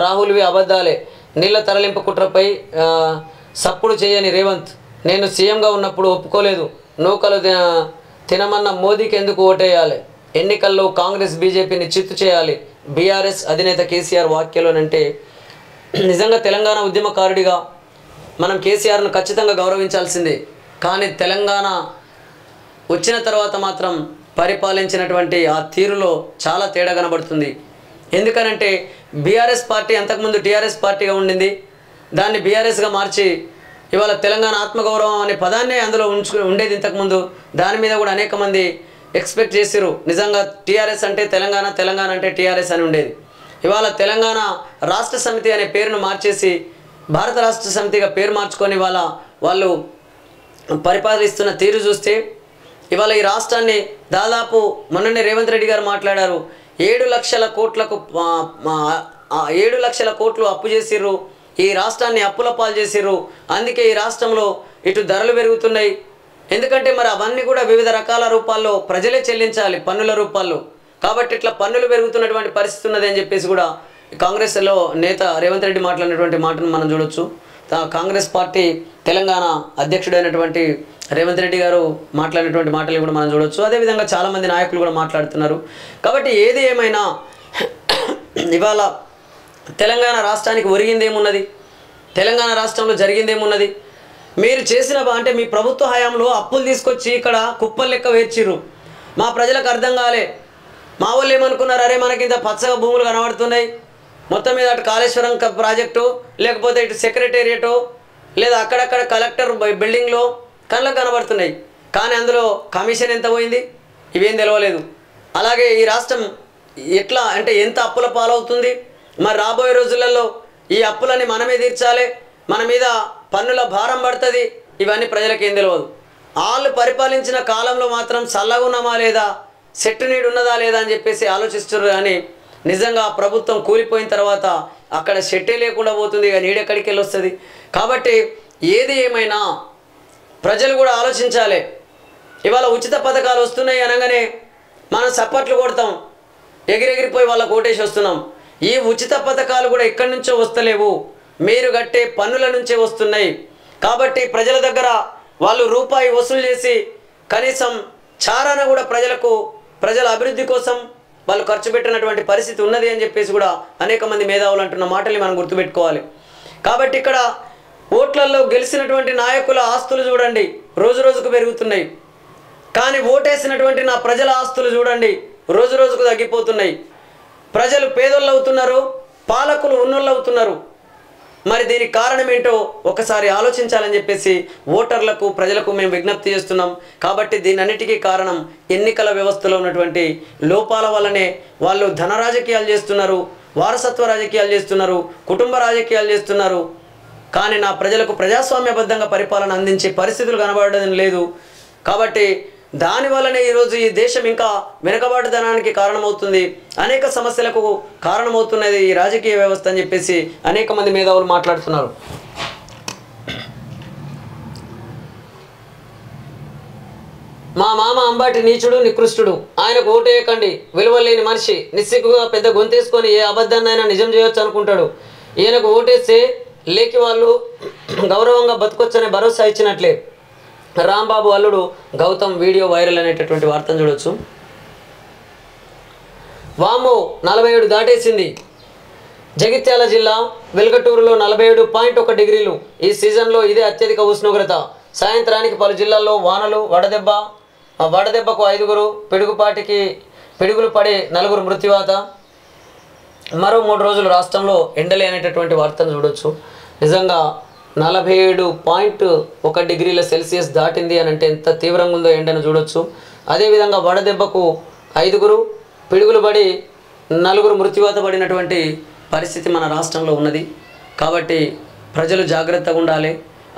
రాహుల్వి అబద్ధాలే. నీళ్ల తరలింపు కుట్రపై సప్పుడు చేయని రేవంత్. నేను సీఎంగా ఉన్నప్పుడు ఒప్పుకోలేదు. నూకలు తినమన్న మోదీకి ఎందుకు ఓటేయాలి? ఎన్నికల్లో కాంగ్రెస్ బీజేపీని చిత్తు చేయాలి. బీఆర్ఎస్ అధినేత కేసీఆర్ వ్యాఖ్యలోనంటే నిజంగా తెలంగాణ ఉద్యమకారుడిగా మనం కేసీఆర్ను ఖచ్చితంగా గౌరవించాల్సిందే. కానీ తెలంగాణ వచ్చిన తర్వాత మాత్రం పరిపాలించినటువంటి ఆ తీరులో చాలా తేడా కనబడుతుంది. ఎందుకనంటే బీఆర్ఎస్ పార్టీ అంతకుముందు టీఆర్ఎస్ పార్టీగా ఉండింది. దాన్ని బీఆర్ఎస్గా మార్చి ఇవాళ తెలంగాణ ఆత్మగౌరవం అనే పదాన్నే అందులో ఉండేది ఇంతకుముందు. దాని మీద కూడా అనేక మంది ఎక్స్పెక్ట్ చేసిరు. నిజంగా టీఆర్ఎస్ అంటే తెలంగాణ, తెలంగాణ అంటే టీఆర్ఎస్ అని ఉండేది. ఇవాళ తెలంగాణ రాష్ట్ర సమితి అనే పేరును మార్చేసి భారత రాష్ట్ర సమితిగా పేరు మార్చుకొని వాళ్ళు పరిపాలిస్తున్న తీరు చూస్తే ఇవాళ ఈ రాష్ట్రాన్ని దాదాపు మొన్ననే రేవంత్ రెడ్డి గారు మాట్లాడారు, 7 లక్షల కోట్లు అప్పు చేసిర్రు, ఈ రాష్ట్రాన్ని అప్పుల పాలు చేసిర్రు. అందుకే ఈ రాష్ట్రంలో ఇటు ధరలు పెరుగుతున్నాయి. ఎందుకంటే మరి అవన్నీ కూడా వివిధ రకాల రూపాల్లో ప్రజలే చెల్లించాలి, పన్నుల రూపాల్లో. కాబట్టి ఇట్లా పన్నులు పెరుగుతున్నటువంటి పరిస్థితి ఉన్నది అని చెప్పేసి కూడా కాంగ్రెస్లో నేత రేవంత్ రెడ్డి మాట్లాడినటువంటి మాటను మనం చూడొచ్చు. కాంగ్రెస్ పార్టీ తెలంగాణ అధ్యక్షుడైనటువంటి రేవంత్ రెడ్డి గారు మాట్లాడినటువంటి మాటలు కూడా మనం చూడొచ్చు. అదేవిధంగా చాలామంది నాయకులు కూడా మాట్లాడుతున్నారు. కాబట్టి ఏది ఏమైనా ఇవాళ తెలంగాణ రాష్ట్రానికి ఒరిగిందేమున్నది, తెలంగాణ రాష్ట్రంలో జరిగిందేమున్నది? మీరు చేసిన అంటే మీ ప్రభుత్వ హయాంలో అప్పులు తీసుకొచ్చి ఇక్కడ కుప్పలు లెక్క వేర్చిర్రు. మా ప్రజలకు అర్థం కాలే. మా వాళ్ళు ఏమనుకున్నారు, అరే మనకి ఇంత పచ్చగా భూములు కనబడుతున్నాయి, మొత్తం మీద అటు కాళేశ్వరం ప్రాజెక్టు, లేకపోతే ఇటు సెక్రటేరియటో, లేదా అక్కడక్కడ కలెక్టర్ బిల్డింగ్లో కళ్ళకు కనబడుతున్నాయి. కానీ అందులో కమిషన్ ఎంత పోయింది ఇవేం తెలవలేదు. అలాగే ఈ రాష్ట్రం ఎట్లా అంటే ఎంత అప్పుల పాలవుతుంది, మరి రాబోయే రోజులలో ఈ అప్పులని మనమే తీర్చాలి, మన మీద పన్నుల భారం పడుతుంది, ఇవన్నీ ప్రజలకు ఏం తెలియదు. వాళ్ళు పరిపాలించిన కాలంలో మాత్రం చల్లగా ఉన్నామా లేదా, సెట్టు నీడు ఉన్నదా లేదా అని చెప్పేసి ఆలోచిస్తున్నారు. కానీ నిజంగా ప్రభుత్వం కూలిపోయిన తర్వాత అక్కడ సెట్టే లేకుండా పోతుంది, ఇక నీడెక్కడికి వెళ్ళి వస్తుంది. కాబట్టి ఏది ఏమైనా ప్రజలు కూడా ఆలోచించాలి. ఇవాళ ఉచిత పథకాలు వస్తున్నాయి అనగానే మనం చప్పట్లు కొడతాం, ఎగిరెగిరిపోయి వాళ్ళకు ఓటేసి వస్తున్నాం. ఈ ఉచిత పథకాలు కూడా ఎక్కడి నుంచో వస్తలేవు, మీరు కట్టే పన్నుల నుంచే వస్తున్నాయి. కాబట్టి ప్రజల దగ్గర వాళ్ళు రూపాయి వసూలు చేసి కనీసం చారాన కూడా ప్రజల అభివృద్ధి కోసం వాళ్ళు ఖర్చు పెట్టినటువంటి పరిస్థితి ఉన్నది అని చెప్పేసి కూడా అనేక మంది మేధావులు అంటున్న మాటల్ని మనం గుర్తుపెట్టుకోవాలి. కాబట్టి ఇక్కడ ఓట్లలో గెలిచినటువంటి నాయకుల ఆస్తులు చూడండి రోజు రోజుకు పెరుగుతున్నాయి, కానీ ఓటేసినటువంటి నా ప్రజల ఆస్తులు చూడండి రోజు రోజుకు తగ్గిపోతున్నాయి. ప్రజలు పేదోళ్ళు అవుతున్నారు, పాలకులు ఉన్నోళ్ళు అవుతున్నారు. మరి దీనికి కారణం ఏంటో ఒకసారి ఆలోచించాలని చెప్పేసి ఓటర్లకు ప్రజలకు మేము విజ్ఞప్తి చేస్తున్నాం. కాబట్టి దీనన్నిటికీ కారణం ఎన్నికల వ్యవస్థలో ఉన్నటువంటి లోపాల వల్లనే వాళ్ళు ధన రాజకీయాలు చేస్తున్నారు, వారసత్వ రాజకీయాలు చేస్తున్నారు, కుటుంబ రాజకీయాలు చేస్తున్నారు. కానీ నా ప్రజలకు ప్రజాస్వామ్యబద్ధంగా పరిపాలన అందించే పరిస్థితులు కనబడడం లేదు. కాబట్టి దానివల్లనే ఈరోజు ఈ దేశం ఇంకా వెనుకబాటుదనానికి కారణమవుతుంది, అనేక సమస్యలకు కారణమవుతున్నది ఈ రాజకీయ వ్యవస్థ అని చెప్పేసి అనేక మంది మేధావులు మాట్లాడుతున్నారు. మా మామ అంబాటి నీచుడు నికృష్టుడు, ఆయనకు ఓటేయకండి, విలువలేని మనిషి, నిస్సిగ్గుగా పెద్ద గొంతేసుకొని ఏ అబద్ధాన్నైనా నిజం చేయొచ్చు అనుకుంటాడు. ఈయనకు ఓటేస్తే లేకి వాళ్ళు గౌరవంగా బతకొచ్చనే భరోసా ఇచ్చినట్లే. రాంబాబు అల్లుడు గౌతమ్ వీడియో వైరల్ అనేటటువంటి వార్తను చూడొచ్చు. వామో 47 దాటేసింది. జగిత్యాల జిల్లా వెల్గటూరులో 47.1 డిగ్రీలు. ఈ సీజన్లో ఇదే అత్యధిక ఉష్ణోగ్రత. సాయంత్రానికి పలు జిల్లాల్లో వానలు, వడదెబ్బకు 5, పిడుగులు పడి 4 మృత్యువాత. మరో 3 రోజులు రాష్ట్రంలో ఎండలే అనేటటువంటి వార్తను చూడొచ్చు. నిజంగా 47.1 డిగ్రీల సెల్సియస్ దాటింది అని అంటే ఎంత తీవ్రంగా ఉందో ఎండను చూడొచ్చు. అదేవిధంగా వడదెబ్బకు 5, పిడుగులు పడి 4 మృత్యువాత పడినటువంటి పరిస్థితి మన రాష్ట్రంలో ఉన్నది. కాబట్టి ప్రజలు జాగ్రత్తగా ఉండాలి.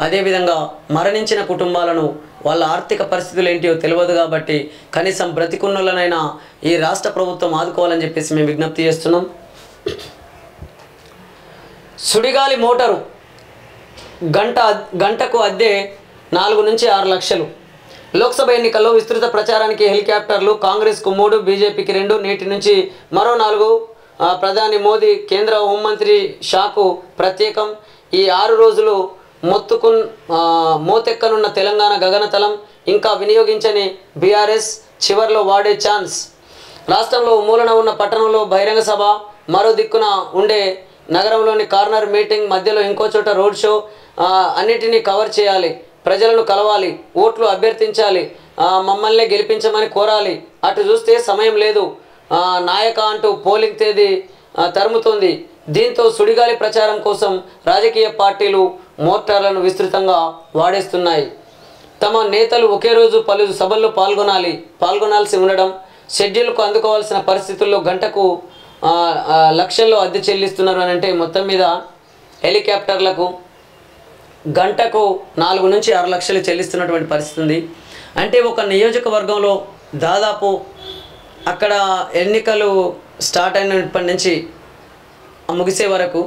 అదేవిధంగా మరణించిన కుటుంబాలను వాళ్ళ ఆర్థిక పరిస్థితులు ఏంటియో తెలియదు. కాబట్టి కనీసం బ్రతికున్నోళ్ళనైనా ఈ రాష్ట్ర ప్రభుత్వం ఆదుకోవాలని చెప్పేసి మేము విజ్ఞప్తి చేస్తున్నాం. సుడిగాలి మోటారు గంటకు అద్దె 4 నుంచి 6 లక్షలు. లోక్సభ ఎన్నికల్లో విస్తృత ప్రచారానికి హెలికాప్టర్లు. కాంగ్రెస్కు 3, బీజేపీకి 2, నేటి నుంచి మరో 4. ప్రధాని మోదీ కేంద్ర హోంమంత్రి షాకు ప్రత్యేకం. ఈ 6 రోజులు మోతెక్కనున్న తెలంగాణ గగనతలం. ఇంకా వినియోగించని బీఆర్ఎస్ చివర్లో వాడే ఛాన్స్. రాష్ట్రంలో మూలన ఉన్న పట్టణంలో బహిరంగ సభ, మరో దిక్కున ఉండే నగరంలోని కార్నర్ మీటింగ్, మధ్యలో ఇంకో చోట రోడ్ షో. అన్నిటినీ కవర్ చేయాలి, ప్రజలను కలవాలి, ఓట్లు అభ్యర్థించాలి, మమ్మల్ని గెలిపించమని కోరాలి. అటు చూస్తే సమయం లేదు. నాయక అంటూ పోలింగ్ తేదీ తరుముతోంది. దీంతో సుడిగాలి ప్రచారం కోసం రాజకీయ పార్టీలు మోర్టార్లను విస్తృతంగా వాడేస్తున్నాయి. తమ నేతలు ఒకే రోజు పలు సభల్లో పాల్గొనాల్సి ఉండడం, షెడ్యూల్కు అందుకోవాల్సిన పరిస్థితుల్లో గంటకు లక్షల్లో అద్దె చెల్లిస్తున్నారు అని అంటే మొత్తం మీద హెలికాప్టర్లకు గంటకు 4 నుంచి 6 లక్షలు చెల్లిస్తున్నటువంటి పరిస్థితి ఉంది. అంటే ఒక నియోజకవర్గంలో దాదాపు అక్కడ ఎన్నికలు స్టార్ట్ అయినప్పటి నుంచి ముగిసే వరకు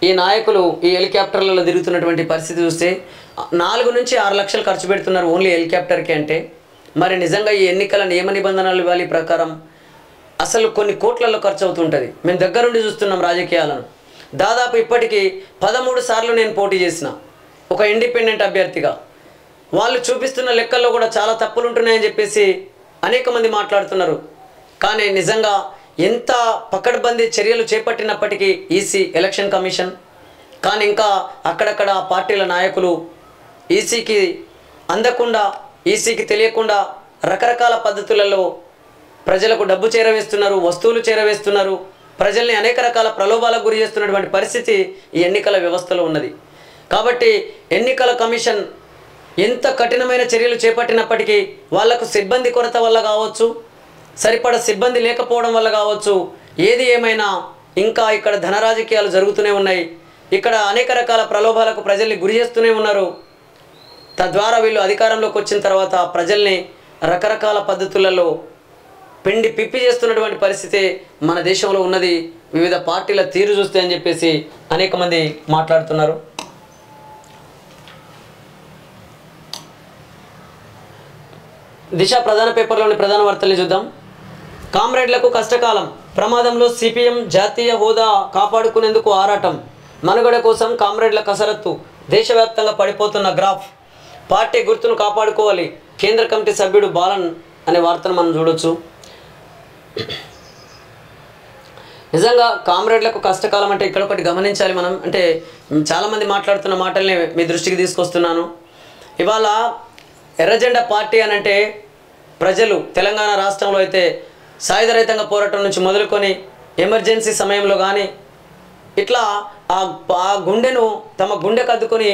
ఈ నాయకులు ఈ హెలికాప్టర్లలో తిరుగుతున్నటువంటి పరిస్థితి చూస్తే 4 నుంచి 6 లక్షలు ఖర్చు పెడుతున్నారు ఓన్లీ హెలికాప్టర్కి. అంటే మరి నిజంగా ఈ ఎన్నికల నియమ నిబంధనలు ఇవ్వాలి ప్రకారం అసలు కొన్ని కోట్లలో ఖర్చు అవుతుంటుంది. మేము దగ్గరుండి చూస్తున్నాం రాజకీయాలను. దాదాపు ఇప్పటికీ 13 సార్లు నేను పోటీ చేసిన ఒక ఇండిపెండెంట్ అభ్యర్థిగా. వాళ్ళు చూపిస్తున్న లెక్కల్లో కూడా చాలా తప్పులు ఉంటున్నాయని చెప్పేసి అనేక మంది మాట్లాడుతున్నారు. కానీ నిజంగా ఎంత పకడ్బందీ చర్యలు చేపట్టినప్పటికీ ఈసీ ఎలక్షన్ కమిషన్ కానీ ఇంకా అక్కడక్కడ పార్టీల నాయకులు ఈసీకి అందకుండా, ఈసీకి తెలియకుండా రకరకాల పద్ధతులలో ప్రజలకు డబ్బు చేరవేస్తున్నారు, వస్తువులు చేరవేస్తున్నారు, ప్రజల్ని అనేక రకాల ప్రలోభాలకు గురి చేస్తున్నటువంటి పరిస్థితి ఈ ఎన్నికల వ్యవస్థలో ఉన్నది. కాబట్టి ఎన్నికల కమిషన్ ఎంత కఠినమైన చర్యలు చేపట్టినప్పటికీ వాళ్లకు సిబ్బంది కొరత వల్ల కావచ్చు, సరిపడా సిబ్బంది లేకపోవడం వల్ల కావచ్చు, ఏది ఏమైనా ఇంకా ఇక్కడ ధన రాజకీయాలు జరుగుతూనే ఉన్నాయి. ఇక్కడ అనేక రకాల ప్రలోభాలకు ప్రజల్ని గురి చేస్తూనే ఉన్నారు. తద్వారా వీళ్ళు అధికారంలోకి వచ్చిన తర్వాత ప్రజల్ని రకరకాల పద్ధతులలో పిండి పిప్పి చేస్తున్నటువంటి పరిస్థితి మన దేశంలో ఉన్నది. వివిధ పార్టీల తీరు చూస్తే అని చెప్పేసి అనేక మంది మాట్లాడుతున్నారు. దిశ ప్రధాన పేపర్లోని ప్రధాన వార్తల్ని చూద్దాం. కామ్రేడ్లకు కష్టకాలం, ప్రమాదంలో సిపిఎం, జాతీయ హోదా కాపాడుకునేందుకు ఆరాటం, మనుగడ కోసం కామ్రేడ్ల కసరత్తు, దేశవ్యాప్తంగా పడిపోతున్న గ్రాఫ్, పార్టీ గుర్తును కాపాడుకోవాలి, కేంద్ర కమిటీ సభ్యుడు బాలన్ అనే వార్తను మనం చూడొచ్చు. నిజంగా కామ్రేడ్లకు కష్టకాలం అంటే ఇక్కడ ఒకటి గమనించాలి మనం. అంటే చాలామంది మాట్లాడుతున్న మాటల్ని మీ దృష్టికి తీసుకొస్తున్నాను. ఇవాళ ఎర్రజెండా పార్టీ అని అంటే ప్రజలు తెలంగాణ రాష్ట్రంలో అయితే సాయుధరహితంగా పోరాటం నుంచి మొదలుకొని ఎమర్జెన్సీ సమయంలో కానీ ఇట్లా ఆ గుండెను తమ గుండెకు అద్దుకొని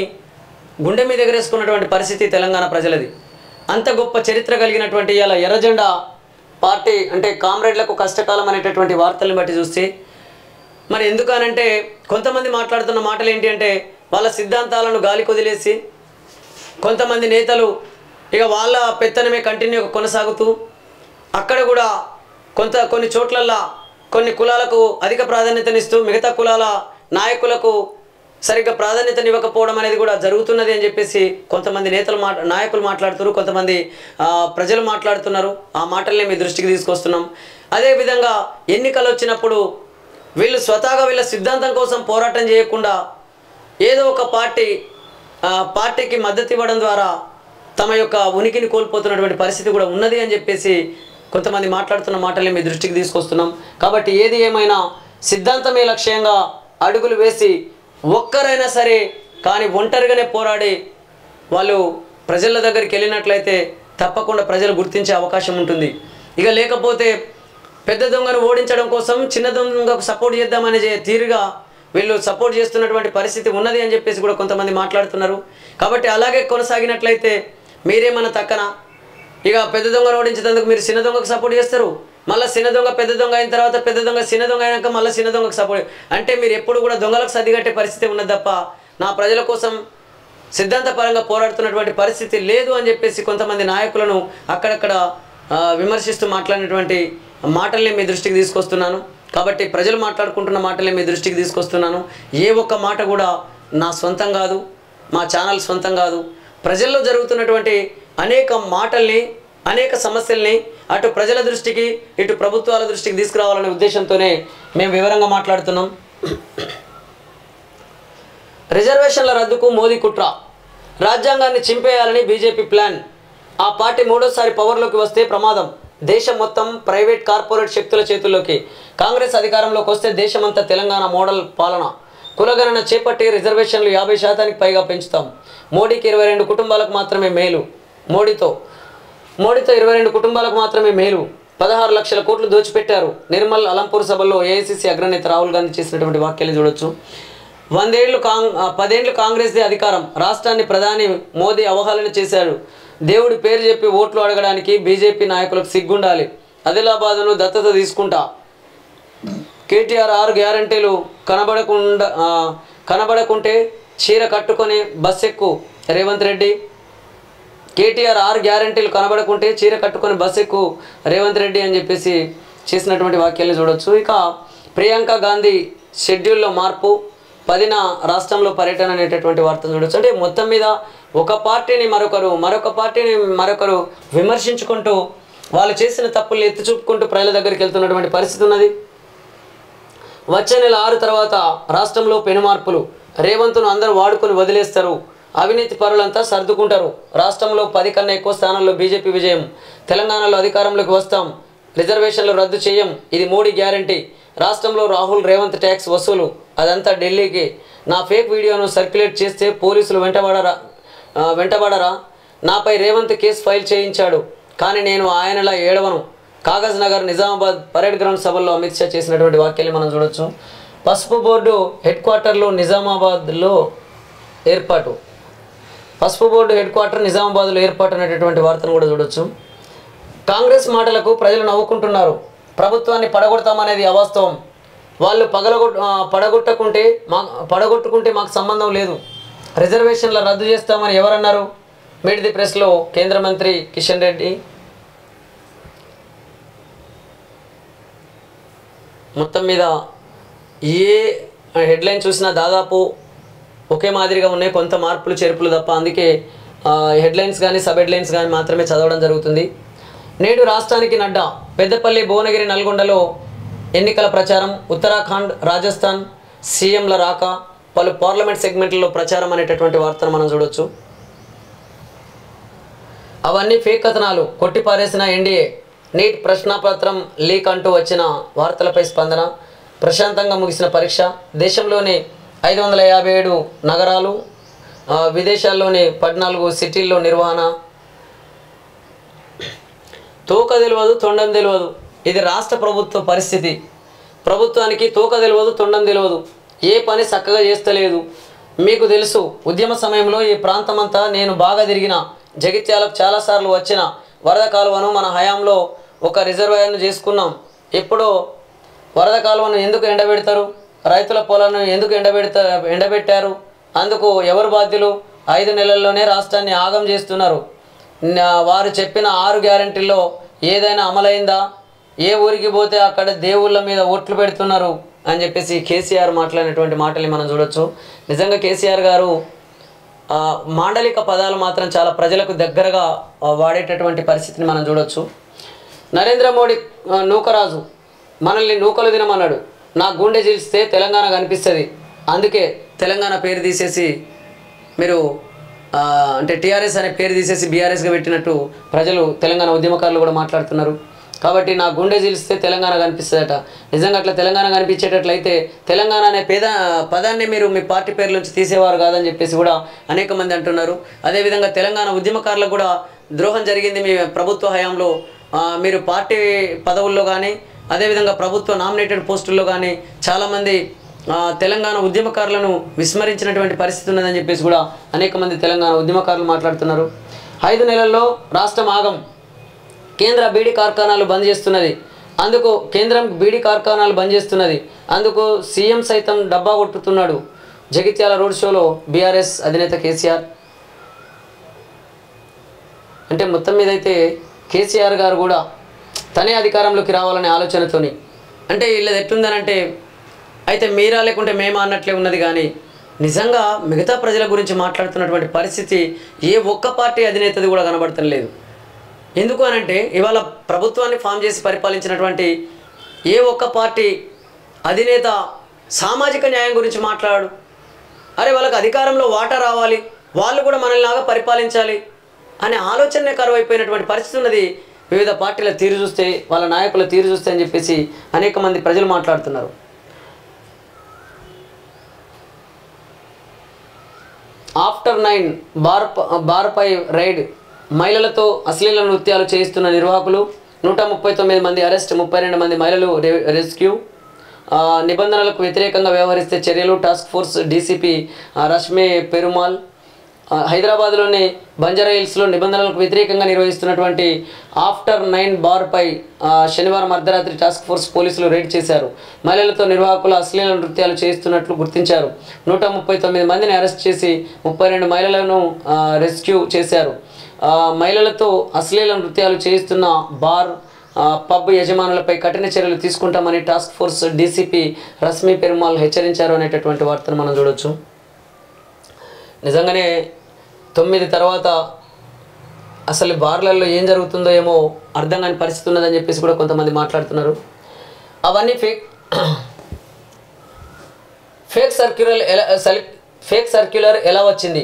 గుండె మీద ఎగరేసుకున్నటువంటి పరిస్థితి తెలంగాణ ప్రజలది. అంత గొప్ప చరిత్ర కలిగినటువంటి ఇలా ఎర్రజెండా పార్టీ అంటే కామ్రేడ్లకు కష్టకాలం అనేటటువంటి వార్తల్ని బట్టి చూస్తే మరి ఎందుకనంటే కొంతమంది మాట్లాడుతున్న మాటలు ఏంటి అంటే వాళ్ళ సిద్ధాంతాలను గాలి కొదిలేసి కొంతమంది నేతలు ఇక వాళ్ళ పెత్తనమే కంటిన్యూ కొనసాగుతూ అక్కడ కూడా కొన్ని చోట్లల్లో కొన్ని కులాలకు అధిక ప్రాధాన్యతనిస్తూ మిగతా కులాల నాయకులకు సరిగ్గా ప్రాధాన్యతనివ్వకపోవడం అనేది కూడా జరుగుతున్నది అని చెప్పేసి కొంతమంది నాయకులు మాట్లాడుతున్నారు, కొంతమంది ప్రజలు మాట్లాడుతున్నారు. ఆ మాటల్ని మీ దృష్టికి తీసుకొస్తున్నాం. అదేవిధంగా ఎన్నికలు వచ్చినప్పుడు వీళ్ళు స్వతహాగా వీళ్ళ సిద్ధాంతం కోసం పోరాటం చేయకుండా ఏదో ఒక పార్టీకి మద్దతు ఇవ్వడం ద్వారా తమ యొక్క ఉనికిని కోల్పోతున్నటువంటి పరిస్థితి కూడా ఉన్నది అని చెప్పేసి కొంతమంది మాట్లాడుతున్న మాటల్ని మీ దృష్టికి తీసుకొస్తున్నాం. కాబట్టి ఏది ఏమైనా సిద్ధాంతమే లక్ష్యంగా అడుగులు వేసి ఒక్కరైనా సరే కానీ ఒంటరిగానే పోరాడి వాళ్ళు ప్రజల దగ్గరికి వెళ్ళినట్లయితే తప్పకుండా ప్రజలు గుర్తించే అవకాశం ఉంటుంది. ఇక లేకపోతే పెద్ద దొంగను ఓడించడం కోసం చిన్న దొంగకు సపోర్ట్ చేద్దామనే తీరుగా వీళ్ళు సపోర్ట్ చేస్తున్నటువంటి పరిస్థితి ఉన్నది అని చెప్పేసి కూడా కొంతమంది మాట్లాడుతున్నారు. కాబట్టి అలాగే కొనసాగినట్లయితే మీరేమన్నా తక్కన ఇక పెద్ద దొంగను ఓడించేందుకు మీరు చిన్న దొంగకు సపోర్ట్ చేస్తారు, మళ్ళీ చిన్న దొంగ పెద్ద దొంగ అయిన తర్వాత పెద్ద దొంగ చిన్న దొంగ అయినాక మళ్ళీ చిన్న దొంగకు సపోర్ట్ అంటే మీరు ఎప్పుడు కూడా దొంగలకు సర్దిగట్టే పరిస్థితి ఉన్నది తప్ప నా ప్రజల కోసం సిద్ధాంతపరంగా పోరాడుతున్నటువంటి పరిస్థితి లేదు అని చెప్పేసి కొంతమంది నాయకులను అక్కడక్కడ విమర్శిస్తూ మాట్లాడినటువంటి మాటల్ని మీ దృష్టికి తీసుకొస్తున్నాను. కాబట్టి ప్రజలు మాట్లాడుకుంటున్న మాటల్ని మీ దృష్టికి తీసుకొస్తున్నాను. ఏ ఒక్క మాట కూడా నా సొంతం కాదు, మా ఛానల్ సొంతం కాదు. ప్రజల్లో జరుగుతున్నటువంటి అనేక మాటల్ని అనేక సమస్యల్ని అటు ప్రజల దృష్టికి ఇటు ప్రభుత్వాల దృష్టికి తీసుకురావాలనే ఉద్దేశంతోనే మేము వివరంగా మాట్లాడుతున్నాం. రిజర్వేషన్ల రద్దుకు మోదీ కుట్ర, రాజ్యాంగాన్ని చింపేయాలని బీజేపీ ప్లాన్, ఆ పార్టీ మూడోసారి పవర్లోకి వస్తే ప్రమాదం, దేశం మొత్తం ప్రైవేట్ కార్పొరేట్ శక్తుల చేతుల్లోకి, కాంగ్రెస్ అధికారంలోకి వస్తే దేశమంతా తెలంగాణ మోడల్ పాలన, కులగణన చేపట్టి రిజర్వేషన్లు 50% పైగా పెంచుతాం, మోడీకి 22 కుటుంబాలకు మాత్రమే మేలు, మోడీతో 22 కుటుంబాలకు మాత్రమే మేలు, 16 లక్షల కోట్లు దోచిపెట్టారు. నిర్మల్ అలంపూర్ సభలో ఏఐసీసీ అగ్రనేత రాహుల్ గాంధీ చేసినటువంటి వ్యాఖ్యలు చూడొచ్చు. 10 ఏళ్ళు కాంగ్రెస్దే అధికారం, రాష్ట్రాన్ని ప్రధాని మోదీ అవహేళన చేశాడు. దేవుడి పేరు చెప్పి ఓట్లు అడగడానికి బీజేపీ నాయకులకు సిగ్గుండాలి. ఆదిలాబాదును దత్తత తీసుకుంటా. కేటీఆర్ 6 గ్యారంటీలు కనబడకుంటే చీర కట్టుకొని బస్ ఎక్కు రేవంత్ రెడ్డి. కేటీఆర్ 6 గ్యారంటీలు కనబడకుంటే చీర కట్టుకొని బస్ ఎక్కు రేవంత్ రెడ్డి అని చెప్పేసి చేసినటువంటి వాక్యాలను చూడొచ్చు. ఇక ప్రియాంక గాంధీ షెడ్యూల్లో మార్పు, 10న రాష్ట్రంలో పర్యటన అనేటటువంటి వార్తను చూడొచ్చు. అంటే మొత్తం మీద ఒక పార్టీని మరొకరు విమర్శించుకుంటూ వాళ్ళు చేసిన తప్పుల్ని ఎత్తి చూపుకుంటూ ప్రజల దగ్గరికి వెళ్తున్నటువంటి పరిస్థితి ఉన్నది. వచ్చే నెల 6 తర్వాత రాష్ట్రంలో పెనుమార్పులు. రేవంత్ను అందరూ వాడుకొని వదిలేస్తారు, అవినీతి పరులంతా సర్దుకుంటారు. రాష్ట్రంలో 10 కన్నా ఎక్కువ స్థానాల్లో బీజేపీ విజయం. తెలంగాణలో అధికారంలోకి వస్తాం, రిజర్వేషన్లు రద్దు చేయం, ఇది మోడీ గ్యారంటీ. రాష్ట్రంలో రాహుల్ రేవంత్ ట్యాక్స్ వసూలు, అదంతా ఢిల్లీకి. నా ఫేక్ వీడియోను సర్క్యులేట్ చేస్తే పోలీసులు వెంటబడరా? నాపై రేవంత్ కేసు ఫైల్ చేయించాడు, కానీ నేను ఆయనలా ఏడవను. కాగజ్ నగర్, నిజామాబాద్ పరేడ్ గ్రౌండ్ సభల్లో అమిత్ షా చేసినటువంటి వాక్యాన్ని మనం చూడొచ్చు. పసుపు బోర్డు హెడ్ క్వార్టర్లో నిజామాబాద్లో ఏర్పాటు. పసుపు బోర్డు హెడ్ క్వార్టర్ నిజామాబాద్లో ఏర్పాటు అనేటటువంటి వార్తను కూడా చూడొచ్చు. కాంగ్రెస్ మాటలకు ప్రజలు నవ్వుకుంటున్నారు, ప్రభుత్వాన్ని పడగొడతామనేది అవాస్తవం. వాళ్ళు పడగొట్టుకుంటే మాకు సంబంధం లేదు. రిజర్వేషన్ల రద్దు చేస్తామని ఎవరన్నారు? మీట్ ది ప్రెస్లో కేంద్ర మంత్రి కిషన్ రెడ్డి. మొత్తం మీద ఏ హెడ్లైన్ చూసినా దాదాపు ఒకే మాదిరిగా ఉన్నాయి, కొంత మార్పులు చేర్పులు తప్ప. అందుకే హెడ్లైన్స్ కానీ సబ్ హెడ్లైన్స్ కానీ మాత్రమే చదవడం జరుగుతుంది. నేడు రాష్ట్రానికి నడ్డా. పెద్దపల్లి, భువనగిరి, నల్గొండలో ఎన్నికల ప్రచారం. ఉత్తరాఖండ్, రాజస్థాన్ సీఎంల రాక, పలు పార్లమెంట్ సెగ్మెంట్లలో ప్రచారం అనేటటువంటి వార్తను మనం చూడొచ్చు. అవన్నీ ఫేక్ కథనాలు, కొట్టిపారేసిన ఎన్డీఏ. నీట్ ప్రశ్నాపత్రం లీక్ అంటూ వచ్చిన వార్తలపై స్పందన. ప్రశాంతంగా ముగిసిన పరీక్ష. దేశంలోని 557 నగరాలు, విదేశాల్లోని 14 సిటీల్లో నిర్వహణ. తోక తెలియదు, తొండం తెలియదు. ఇది రాష్ట్ర ప్రభుత్వ పరిస్థితి. ప్రభుత్వానికి తోక తెలియదు, తొండం తెలియదు. ఏ పని చక్కగా చేస్తలేదు. మీకు తెలుసు, ఉద్యమ సమయంలో ఈ ప్రాంతమంతా నేను బాగా తిరిగిన. జగిత్యాలకు చాలాసార్లు వచ్చిన. వరద కాలువను మన హయాంలో ఒక రిజర్వాయర్ను చేసుకున్నాం. ఇప్పుడు వరద కాలువను ఎందుకు ఎండబెడతారు? రైతుల పొలాలను ఎందుకు ఎండబెట్టారు? అందుకు ఎవరు బాధ్యులు? 5 నెలల్లోనే రాష్ట్రాన్ని ఆగం చేస్తున్నారు. వారు చెప్పిన 6 గ్యారెంటీల్లో ఏదైనా అమలైందా? ఏ ఊరికి పోతే అక్కడ దేవుళ్ళ మీద ఓట్లు పెడుతున్నారు అని చెప్పేసి కేసీఆర్ మాట్లాడినటువంటి మాటల్ని మనం చూడొచ్చు. నిజంగా కేసీఆర్ గారు మాండలిక పదాలు మాత్రం చాలా ప్రజలకు దగ్గరగా వాడేటటువంటి పరిస్థితిని మనం చూడొచ్చు. నరేంద్ర మోడీ నూకరాజు, మనల్ని నూకలు తినమన్నాడు. నా గుండె చీల్స్తే తెలంగాణ కనిపిస్తుంది, అందుకే తెలంగాణ పేరు తీసేసి మీరు అంటే టీఆర్ఎస్ అనే పేరు తీసేసి బీఆర్ఎస్గా పెట్టినట్టు ప్రజలు, తెలంగాణ ఉద్యమకారులు కూడా మాట్లాడుతున్నారు. కాబట్టి నా గుండె చీల్స్తే తెలంగాణ కనిపిస్తుందట. నిజంగా అట్లా తెలంగాణ కనిపించేటట్లయితే తెలంగాణ అనే పదాన్ని మీరు మీ పార్టీ పేరు నుంచి తీసేవారు కాదని చెప్పేసి కూడా అనేక మంది అంటున్నారు. అదేవిధంగా తెలంగాణ ఉద్యమకారులకు కూడా ద్రోహం జరిగింది మీ ప్రభుత్వ హయాంలో. మీరు పార్టీ పదవుల్లో కానీ అదేవిధంగా ప్రభుత్వ నామినేటెడ్ పోస్టుల్లో కానీ చాలామంది తెలంగాణ ఉద్యమకారులను విస్మరించినటువంటి పరిస్థితి ఉన్నదని చెప్పేసి కూడా అనేక మంది తెలంగాణ ఉద్యమకారులు మాట్లాడుతున్నారు. 5 నెలల్లో రాష్ట్రం ఆగం. కేంద్ర బీడీ కార్ఖానాలు బంద్ చేస్తున్నది. అందుకు సీఎం సైతం డబ్బా కొట్టుతున్నాడు. జగిత్యాల రోడ్ షోలో బీఆర్ఎస్ అధినేత కేసీఆర్. అంటే మొత్తం మీద అయితే కేసీఆర్ గారు కూడా తనే అధికారంలోకి రావాలనే ఆలోచనతోని, అంటే వీళ్ళది ఎట్లుందనంటే అయితే మీరా లేకుంటే మేమా అన్నట్లే ఉన్నది. కానీ నిజంగా మిగతా ప్రజల గురించి మాట్లాడుతున్నటువంటి పరిస్థితి ఏ ఒక్క పార్టీ అధినేతది కూడా కనబడటం లేదు. ఎందుకు అనంటే ఇవాళ ప్రభుత్వాన్ని ఫామ్ చేసి పరిపాలించినటువంటి ఏ ఒక్క పార్టీ అధినేత సామాజిక న్యాయం గురించి మాట్లాడు. అరే వాళ్ళకి అధికారంలో వాటా రావాలి, వాళ్ళు కూడా మనల్లాగా పరిపాలించాలి అనే ఆలోచనే కరువైపోయినటువంటి పరిస్థితి ఉన్నది. వివిధ పార్టీల తీరు చూస్తే, వాళ్ళ నాయకుల తీరు చూస్తే అని చెప్పేసి అనేక మంది ప్రజలు మాట్లాడుతున్నారు. ఆఫ్టర్ 9 బార్పై రైడ్. మహిళలతో అశ్లీల నృత్యాలు చేయిస్తున్న నిర్వాహకులు. 139 మంది అరెస్ట్, 32 మంది మహిళలు రెస్క్యూ. నిబంధనలకు వ్యతిరేకంగా వ్యవహరిస్తే చర్యలు. Task force DCP Rashmi Perumal. హైదరాబాద్లోని బంజారాహిల్స్లో నిబంధనలకు వ్యతిరేకంగా నిర్వహిస్తున్నటువంటి ఆఫ్టర్ 9 బార్పై శనివారం అర్ధరాత్రి టాస్క్ ఫోర్స్ పోలీసులు రైడ్ చేశారు. మహిళలతో నిర్వాహకులు అశ్లీల నృత్యాలు చేస్తున్నట్లు గుర్తించారు. 139 మందిని అరెస్ట్ చేసి 32 మహిళలను రెస్క్యూ చేశారు. మహిళలతో అశ్లీల నృత్యాలు చేయిస్తున్న బార్ పబ్ యజమానులపై కఠిన చర్యలు తీసుకుంటామని task force DCP Rashmi Perumal హెచ్చరించారు అనేటటువంటి వార్తను మనం చూడొచ్చు. నిజంగానే 9 తర్వాత అసలు బార్లలో ఏం జరుగుతుందో ఏమో అర్థం కాని పరిస్థితి ఉన్నదని చెప్పేసి కూడా కొంతమంది మాట్లాడుతున్నారు. అవన్నీ ఫేక్ సర్క్యులర్ ఎలా వచ్చింది?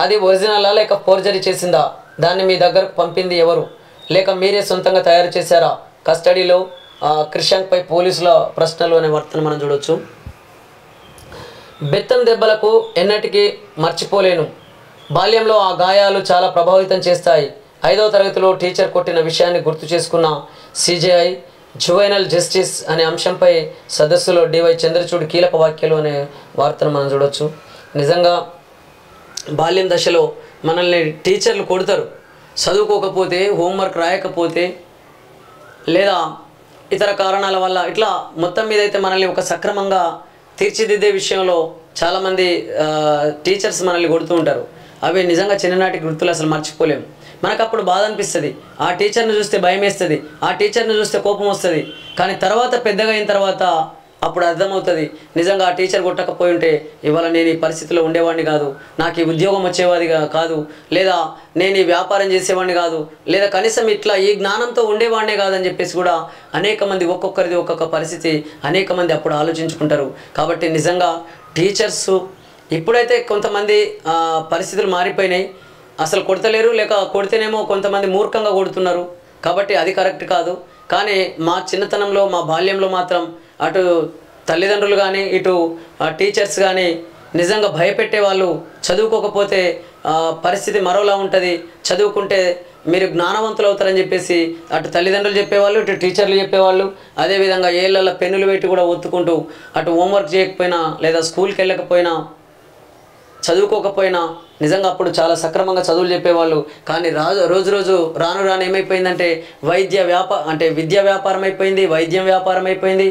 అది ఒరిజినలా లేక ఫోర్జరీ చేసిందా? దాన్ని మీ దగ్గరకు పంపింది ఎవరు? లేక మీరే సొంతంగా తయారు చేశారా? కస్టడీలో క్రిషాంక్పై పోలీసుల ప్రశ్నలు అనే వార్తను మనం చూడవచ్చు. బెత్తం దెబ్బలకు ఎన్నటికీ మర్చిపోలేను. బాల్యంలో ఆ గాయాలు చాలా ప్రభావితం చేస్తాయి. 5వ తరగతిలో టీచర్ కొట్టిన విషయాన్ని గుర్తు చేసుకున్న సిజేఐ జువైనల్ జస్టిస్ అనే అంశంపై సదస్సులో డివై చంద్రచూడ్ కీలక వ్యాఖ్యలు అనే వార్తను మనం చూడవచ్చు. నిజంగా బాల్యం దశలో మనల్ని టీచర్లు కొడతారు. చదువుకోకపోతే, హోంవర్క్ రాయకపోతే, లేదా ఇతర కారణాల వల్ల ఇట్లా మొత్తం మీద అయితే మనల్ని ఒక సక్రమంగా తీర్చిదిద్దే విషయంలో చాలామంది టీచర్స్ మనల్ని కొడుతూ ఉంటారు. అవి నిజంగా చిన్ననాటి గుర్తులు అసలు మర్చిపోలేము. మనకు అప్పుడు బాధ అనిపిస్తుంది, ఆ టీచర్ని చూస్తే భయం వేస్తుంది, ఆ టీచర్ని చూస్తే కోపం వస్తుంది. కానీ తర్వాత పెద్దగా అయిన తర్వాత అప్పుడు అర్థమవుతుంది, నిజంగా ఆ టీచర్ కొట్టకపోయి ఉంటే ఇవాళ నేను ఈ పరిస్థితిలో ఉండేవాడిని కాదు, నాకు ఈ ఉద్యోగం వచ్చేవాది కాదు, లేదా నేను ఈ వ్యాపారం చేసేవాడిని కాదు, లేదా కనీసం ఇట్లా ఈ జ్ఞానంతో ఉండేవాడినే కాదని చెప్పేసి కూడా అనేక మంది ఒక్కొక్కరిది ఒక్కొక్క పరిస్థితి అనేక మంది అప్పుడు ఆలోచించుకుంటారు. కాబట్టి నిజంగా టీచర్స్ ఇప్పుడైతే కొంతమంది పరిస్థితులు మారిపోయినాయి, అసలు కొడతలేరు, లేక కొడితేనేమో కొంతమంది మూర్ఖంగా కొడుతున్నారు. కాబట్టి అది కరెక్ట్ కాదు. కానీ మా చిన్నతనంలో, మా బాల్యంలో మాత్రం అటు తల్లిదండ్రులు కానీ ఇటు టీచర్స్ కానీ నిజంగా భయపెట్టే వాళ్ళు. చదువుకోకపోతే పరిస్థితి మరోలా ఉంటుంది, చదువుకుంటే మీరు జ్ఞానవంతులు అవుతారని చెప్పేసి అటు తల్లిదండ్రులు చెప్పేవాళ్ళు, ఇటు టీచర్లు చెప్పేవాళ్ళు. అదేవిధంగా ఏళ్ళల్లో పెన్నులు పెట్టి కూడా ఒత్తుకుంటూ అటు హోంవర్క్ చేయకపోయినా, లేదా స్కూల్కి వెళ్ళకపోయినా, చదువుకోకపోయినా నిజంగా అప్పుడు చాలా సక్రమంగా చదువులు చెప్పేవాళ్ళు. కానీ రోజు రాను ఏమైపోయిందంటే విద్యా వ్యాపారం అయిపోయింది, వైద్యం వ్యాపారం అయిపోయింది.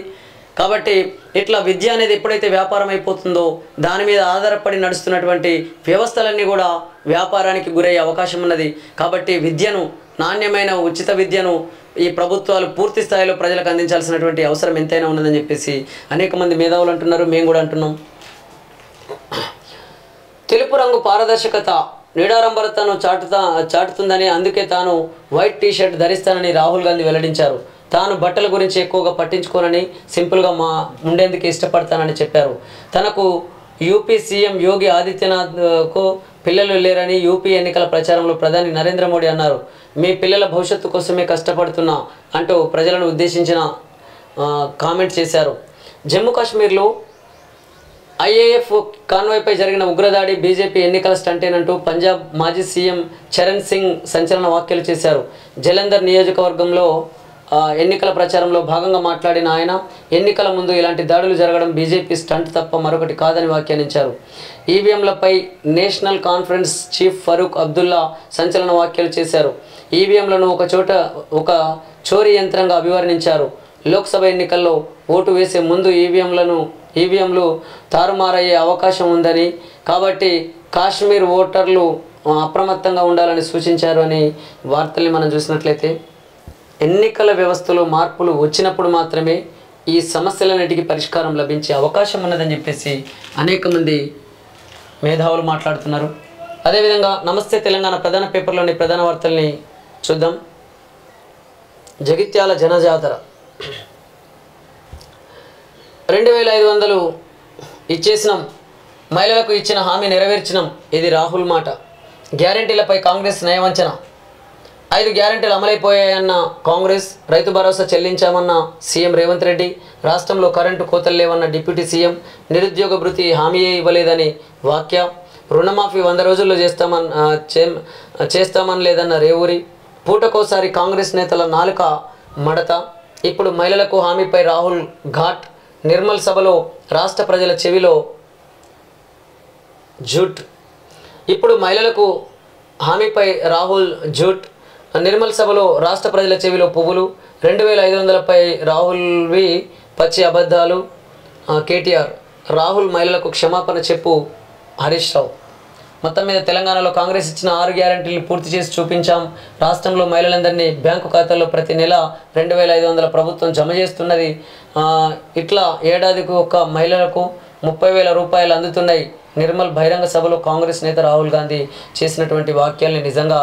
కాబట్టి ఇట్లా విద్య అనేది ఎప్పుడైతే వ్యాపారం అయిపోతుందో దాని మీద ఆధారపడి నడుస్తున్నటువంటి వ్యవస్థలన్నీ కూడా వ్యాపారానికి గురయ్యే అవకాశం ఉన్నది. కాబట్టి విద్యను, నాణ్యమైన ఉచిత విద్యను ఈ ప్రభుత్వాలు పూర్తి స్థాయిలో ప్రజలకు అందించాల్సినటువంటి అవసరం ఎంతైనా ఉన్నదని చెప్పేసి అనేక మంది మేధావులు అంటున్నారు, మేము కూడా అంటున్నాం. తెలుపు రంగు పారదర్శకత నిడారంబరతను చాటుతుందని, అందుకే తాను వైట్ టీషర్ట్ ధరిస్తానని రాహుల్ గాంధీ వెల్లడించారు. తాను బట్టల గురించి ఎక్కువగా పట్టించుకోనని, సింపుల్గా ఉండేందుకు ఇష్టపడతానని చెప్పారు. తనకు యూపీ సీఎం యోగి ఆదిత్యనాథ్కు పిల్లలు లేరని యూపీ ఎన్నికల ప్రచారంలో ప్రధాని నరేంద్ర మోడీ అన్నారు. మీ పిల్లల భవిష్యత్తు కోసమే కష్టపడుతున్నా అంటూ ప్రజలను ఉద్దేశించిన కామెంట్ చేశారు. జమ్మూ కాశ్మీర్లో ఐఏఎఫ్ కాన్వాయ్పై జరిగిన ఉగ్రదాడి బీజేపీ ఎన్నికల స్టంటేనంటూ పంజాబ్ మాజీ సీఎం చరణ్ సింగ్ సంచలన వ్యాఖ్యలు చేశారు. జలంధర్ నియోజకవర్గంలో ఎన్నికల ప్రచారంలో భాగంగా మాట్లాడిన ఆయన, ఎన్నికల ముందు ఇలాంటి దాడులు జరగడం బీజేపీ స్టంట్ తప్ప మరొకటి కాదని వ్యాఖ్యానించారు. ఈవీఎంలపై national conference chief Farooq Abdullah సంచలన వ్యాఖ్యలు చేశారు. ఈవీఎంలను ఒక చోరీ యంత్రంగా అభివర్ణించారు. లోక్సభ ఎన్నికల్లో ఓటు వేసే ముందు ఈవీఎంలు తారుమారయ్యే అవకాశం ఉందని, కాబట్టి కాశ్మీర్ ఓటర్లు అప్రమత్తంగా ఉండాలని సూచించారు అని వార్తల్ని మనం చూసినట్లయితే, ఎన్నికల వ్యవస్థలో మార్పులు వచ్చినప్పుడు మాత్రమే ఈ సమస్యలన్నిటికీ పరిష్కారం లభించే అవకాశం ఉన్నదని చెప్పేసి అనేక మంది మేధావులు మాట్లాడుతున్నారు. అదేవిధంగా నమస్తే తెలంగాణ ప్రధాన పేపర్లోని ప్రధాన వార్తల్ని చూద్దాం. జగిత్యాల జనజాతర 2500 ఇచ్చేసినాం, మహిళలకు ఇచ్చిన హామీ నెరవేర్చినాం, ఇది రాహుల్ మాట. గ్యారెంటీలపై కాంగ్రెస్ నయవంచన. 5 గ్యారెంటీలు అమలైపోయాయన్న కాంగ్రెస్, రైతు భరోసా చెల్లించామన్న సీఎం రేవంత్ రెడ్డి, రాష్ట్రంలో కరెంటు కోతలు లేవన్న డిప్యూటీ సీఎం, నిరుద్యోగ భృతి హామీయే ఇవ్వలేదని వ్యాఖ్య, రుణమాఫీ 100 రోజుల్లో చేస్తామని లేదన్న రేవూరి, పూటకోసారి కాంగ్రెస్ నేతల నాలుక మడత. ఇప్పుడు మహిళలకు హామీపై రాహుల్ ఘాట్, నిర్మల్ సభలో రాష్ట్ర ప్రజల చెవిలో జూట్. ఇప్పుడు మహిళలకు హామీపై రాహుల్ జూట్. నిర్మల్ సభలో రాష్ట్ర ప్రజల చెవిలో పువ్వులు. 2500పై రాహుల్వి పచ్చి అబద్ధాలు. కేటీఆర్ రాహుల్ మహిళలకు క్షమాపణ చెప్పు హరీష్ రావు. మొత్తం మీద తెలంగాణలో కాంగ్రెస్ ఇచ్చిన 6 గ్యారెంటీలు పూర్తి చేసి చూపించాం. రాష్ట్రంలో మహిళలందరినీ బ్యాంకు ఖాతాల్లో ప్రతి నెల 2500 ప్రభుత్వం జమ చేస్తున్నది. ఇట్లా ఏడాదికి ఒక మహిళలకు 30,000 రూపాయలు అందుతున్నాయి. నిర్మల్ బహిరంగ సభలో కాంగ్రెస్ నేత రాహుల్ గాంధీ చేసినటువంటి వాక్యాల్ని నిజంగా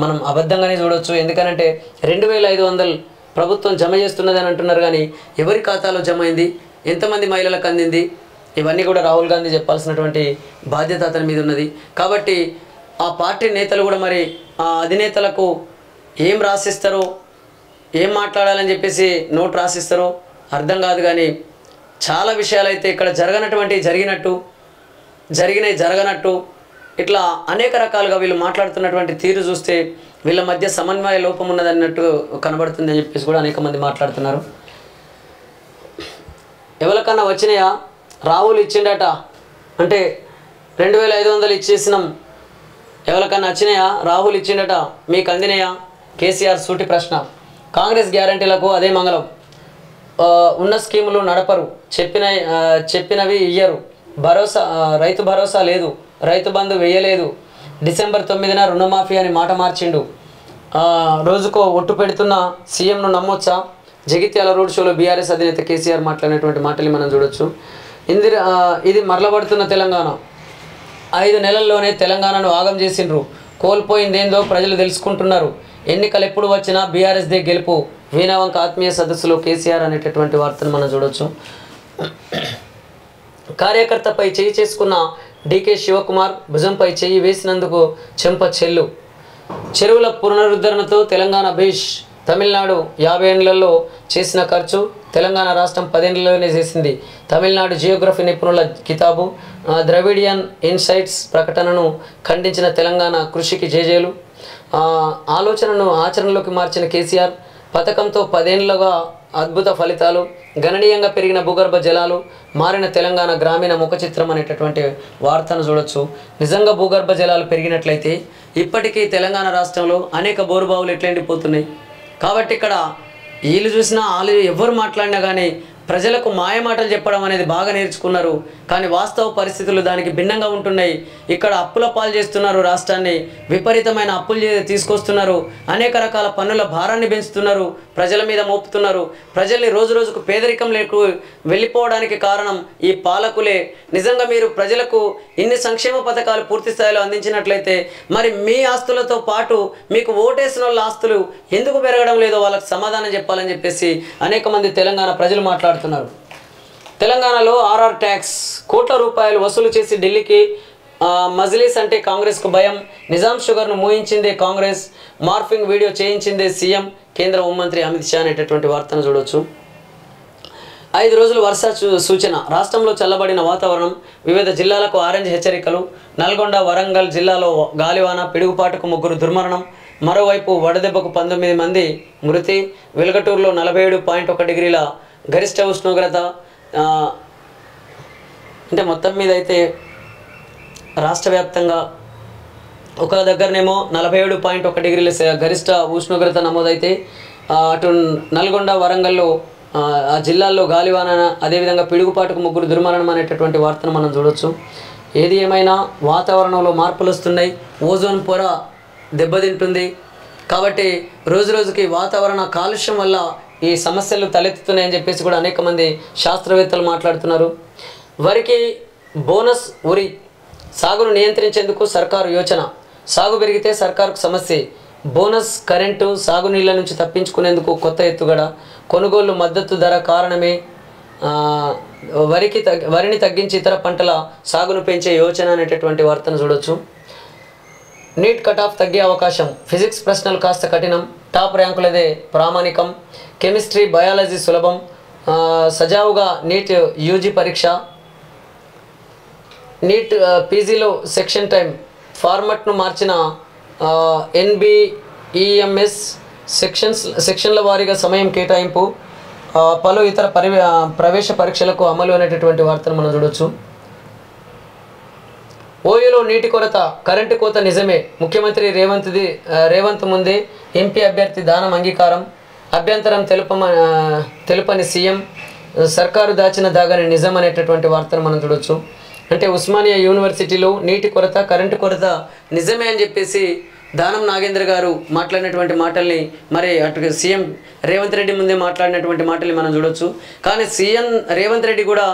మనం అబద్ధంగానే చూడవచ్చు. ఎందుకనంటే 2500 ప్రభుత్వం జమ చేస్తున్నది అని అంటున్నారు, కానీ ఎవరి ఖాతాలో జమ అయింది, ఎంతమంది మహిళలకు అందింది, ఇవన్నీ కూడా రాహుల్ గాంధీ చెప్పాల్సినటువంటి బాధ్యత అతని మీద ఉన్నది. కాబట్టి ఆ పార్టీ నేతలు కూడా మరి ఆ అధినేతలకు ఏం రాసిస్తారో, ఏం మాట్లాడాలని చెప్పేసి నోట్ రాసిస్తారో అర్థం కాదు. కానీ చాలా విషయాలు అయితే ఇక్కడ జరగనట్టు ఇట్లా అనేక రకాలుగా వీళ్ళు మాట్లాడుతున్నటువంటి తీరు చూస్తే వీళ్ళ మధ్య సమన్వయ లోపం ఉన్నదన్నట్టు కనబడుతుంది అని చెప్పేసి కూడా అనేక మంది మాట్లాడుతున్నారు. ఎవరికన్నా వచ్చినాయా? రాహుల్ ఇచ్చిండట అంటే 2500 ఇచ్చేసినాం, ఎవరికన్నా వచ్చినాయా? రాహుల్ ఇచ్చిండట, మీకు అందినాయా? కేసీఆర్ సూటి ప్రశ్న. కాంగ్రెస్ గ్యారంటీలకు అదే మంగళం. ఉన్న స్కీములు నడపరు, చెప్పినవి ఇయ్యరు. రైతు భరోసా లేదు, రైతు బంధు వేయలేదు. డిసెంబర్ 9న రుణమాఫీ అని మాట మార్చిండు. రోజుకో ఒట్టు పెడుతున్న సీఎంను నమ్మొచ్చా? జగిత్యాల రోడ్ షోలో బీఆర్ఎస్ అధినేత కేసీఆర్ మాట్లాడినటువంటి మాటలు మనం చూడొచ్చు. ఇది మరలబడుతున్న తెలంగాణ. 5 నెలల్లోనే తెలంగాణను ఆగం చేసిండ్రు. కోల్పోయిందేందో ప్రజలు తెలుసుకుంటున్నారు. ఎన్నికలు ఎప్పుడు వచ్చినా బీఆర్ఎస్దే గెలుపు. వీణవంక ఆత్మీయ సదస్సులో కేసీఆర్ అనేటటువంటి వార్తను మనం చూడొచ్చు. కార్యకర్తపై చేయి చేసుకున్న డీకే శివకుమార్ భుజంపై చేయి వేసినందుకు చెంప చెల్లు. చెరువుల పునరుద్ధరణతో తెలంగాణ భేష్. తమిళనాడు 50 ఏళ్లలో చేసిన ఖర్చు తెలంగాణ రాష్ట్రం 10 ఏళ్లలోనే చేసింది. తమిళనాడు జియోగ్రఫీ నిపుణుల కితాబు. ద్రవిడియన్ ఇన్సైట్స్ ప్రకటనను ఖండించిన తెలంగాణ కృషికి జేజేలు. ఆలోచనను ఆచరణలోకి మార్చిన కేసీఆర్. పథకంతో 10 ఏళ్లుగా అద్భుత ఫలితాలు. గణనీయంగా పెరిగిన భూగర్భ జలాలు. మారిన తెలంగాణ గ్రామీణ ముఖ చిత్రం అనేటటువంటి వార్తను చూడొచ్చు. నిజంగా భూగర్భ జలాలు పెరిగినట్లయితే ఇప్పటికీ తెలంగాణ రాష్ట్రంలో అనేక బోరుబావులు ఎట్లా ఎండిపోతున్నాయి. కాబట్టి ఇక్కడ వీళ్ళు చూసినా వాళ్ళు ఎవరు మాట్లాడినా కానీ ప్రజలకు మాయమాటలు చెప్పడం అనేది బాగా నేర్చుకున్నారు. కానీ వాస్తవ పరిస్థితులు దానికి భిన్నంగా ఉంటున్నాయి. ఇక్కడ అప్పుల పాలు చేస్తున్నారు, రాష్ట్రాన్ని విపరీతమైన అప్పులు తీసుకొస్తున్నారు, అనేక రకాల పన్నుల భారాన్ని పెంచుతున్నారు, ప్రజల మీద మోపుతున్నారు. ప్రజల్ని రోజు రోజుకు పేదరికం వెళ్ళిపోవడానికి కారణం ఈ పాలకులే. నిజంగా మీరు ప్రజలకు ఇన్ని సంక్షేమ పథకాలు పూర్తి స్థాయిలో అందించినట్లయితే మరి మీ ఆస్తులతో పాటు మీకు ఓటేసిన వాళ్ళ ఆస్తులు ఎందుకు పెరగడం లేదో వాళ్ళకి సమాధానం చెప్పాలని చెప్పేసి అనేక మంది తెలంగాణ ప్రజలు మాట్లాడుతున్నారు. తెలంగాణలో ఆర్ఆర్ ట్యాక్స్ కోట్ల రూపాయలు వసూలు చేసి ఢిల్లీకి మజ్లిస్ అంటే కాంగ్రెస్కు భయం. నిజాం షుగర్ను మూయించిందే కాంగ్రెస్. మార్ఫింగ్ వీడియో చేయించిందే సీఎం. కేంద్ర హోంమంత్రి అమిత్ షా అనేటటువంటి వార్తను చూడవచ్చు. 5 రోజులు వర్ష సూచన. రాష్ట్రంలో చల్లబడిన వాతావరణం. వివిధ జిల్లాలకు ఆరెంజ్ హెచ్చరికలు. నల్గొండ, వరంగల్ జిల్లాలో గాలివాన, పిడుగుపాటుకు 3 దుర్మరణం. మరోవైపు వడదెబ్బకు 19 మంది మృతి. వెలగటూరులో 47.1 డిగ్రీల గరిష్ట ఉష్ణోగ్రత. అంటే మొత్తం మీద అయితే రాష్ట్ర వ్యాప్తంగా ఒక దగ్గరనేమో 47.1 డిగ్రీల గరిష్ట ఉష్ణోగ్రత నమోదైతే అటు నల్గొండ, వరంగల్లో ఆ జిల్లాల్లో గాలివాన, అదేవిధంగా పిడుగుపాటుకు 3 దుర్మరణం అనేటటువంటి వార్తను మనం చూడొచ్చు. ఏది ఏమైనా వాతావరణంలో మార్పులు వస్తున్నాయి. ఓజోన్ పొర దెబ్బతింటుంది. కాబట్టి రోజు రోజుకి వాతావరణ కాలుష్యం వల్ల ఈ సమస్యలు తలెత్తుతున్నాయని చెప్పేసి కూడా అనేక మంది శాస్త్రవేత్తలు మాట్లాడుతున్నారు. వరికి బోనస్ ఉరి. సాగును నియంత్రించేందుకు సర్కారు యోచన. సాగు పెరిగితే సర్కారుకు సమస్య. బోనస్ కరెంటు, సాగునీళ్ళ నుంచి తప్పించుకునేందుకు కొత్త ఎత్తుగడ. కొనుగోలు మద్దతు ధర కారణమే వరిని తగ్గించి ఇతర పంటల సాగును పెంచే యోచన అనేటటువంటి వార్తను చూడొచ్చు. నీట్ కటాఫ్ తగ్గే అవకాశం. ఫిజిక్స్ ప్రశ్నలు కాస్త కఠినం. టాప్ ర్యాంకులదే ప్రామాణికం. కెమిస్ట్రీ, బయాలజీ సులభం. సజావుగా నీట్ యూజీ పరీక్ష. నీట్ పీజీలో సెక్షన్ టైం ఫార్మాట్ను మార్చిన ఎన్బిఈఎంఎస్. సెక్షన్ల వారీగా సమయం కేటాయింపు. పలు ఇతర ప్రవేశ పరీక్షలకు అమలు అనేటటువంటి వార్తను మనం చూడొచ్చు. ఓయూలో నీటి కొరత, కరెంటు కోత నిజమే, ముఖ్యమంత్రి రేవంత్ ముందే ఎంపీ అభ్యర్థి దానం అంగీకారం, అభ్యంతరం తెలుపని సీఎం, సర్కారు దాచిన దాగని నిజం అనేటటువంటి వార్తను మనం చూడొచ్చు. అంటే ఉస్మానియా యూనివర్సిటీలో నీటి కొరత, కరెంటు కొరత నిజమే అని చెప్పేసి దానం నాగేంద్ర గారు మాట్లాడినటువంటి మాటల్ని, మరి అటు సీఎం రేవంత్ రెడ్డి ముందే మాట్లాడినటువంటి మాటల్ని మనం చూడొచ్చు. కానీ సీఎం రేవంత్ రెడ్డి కూడా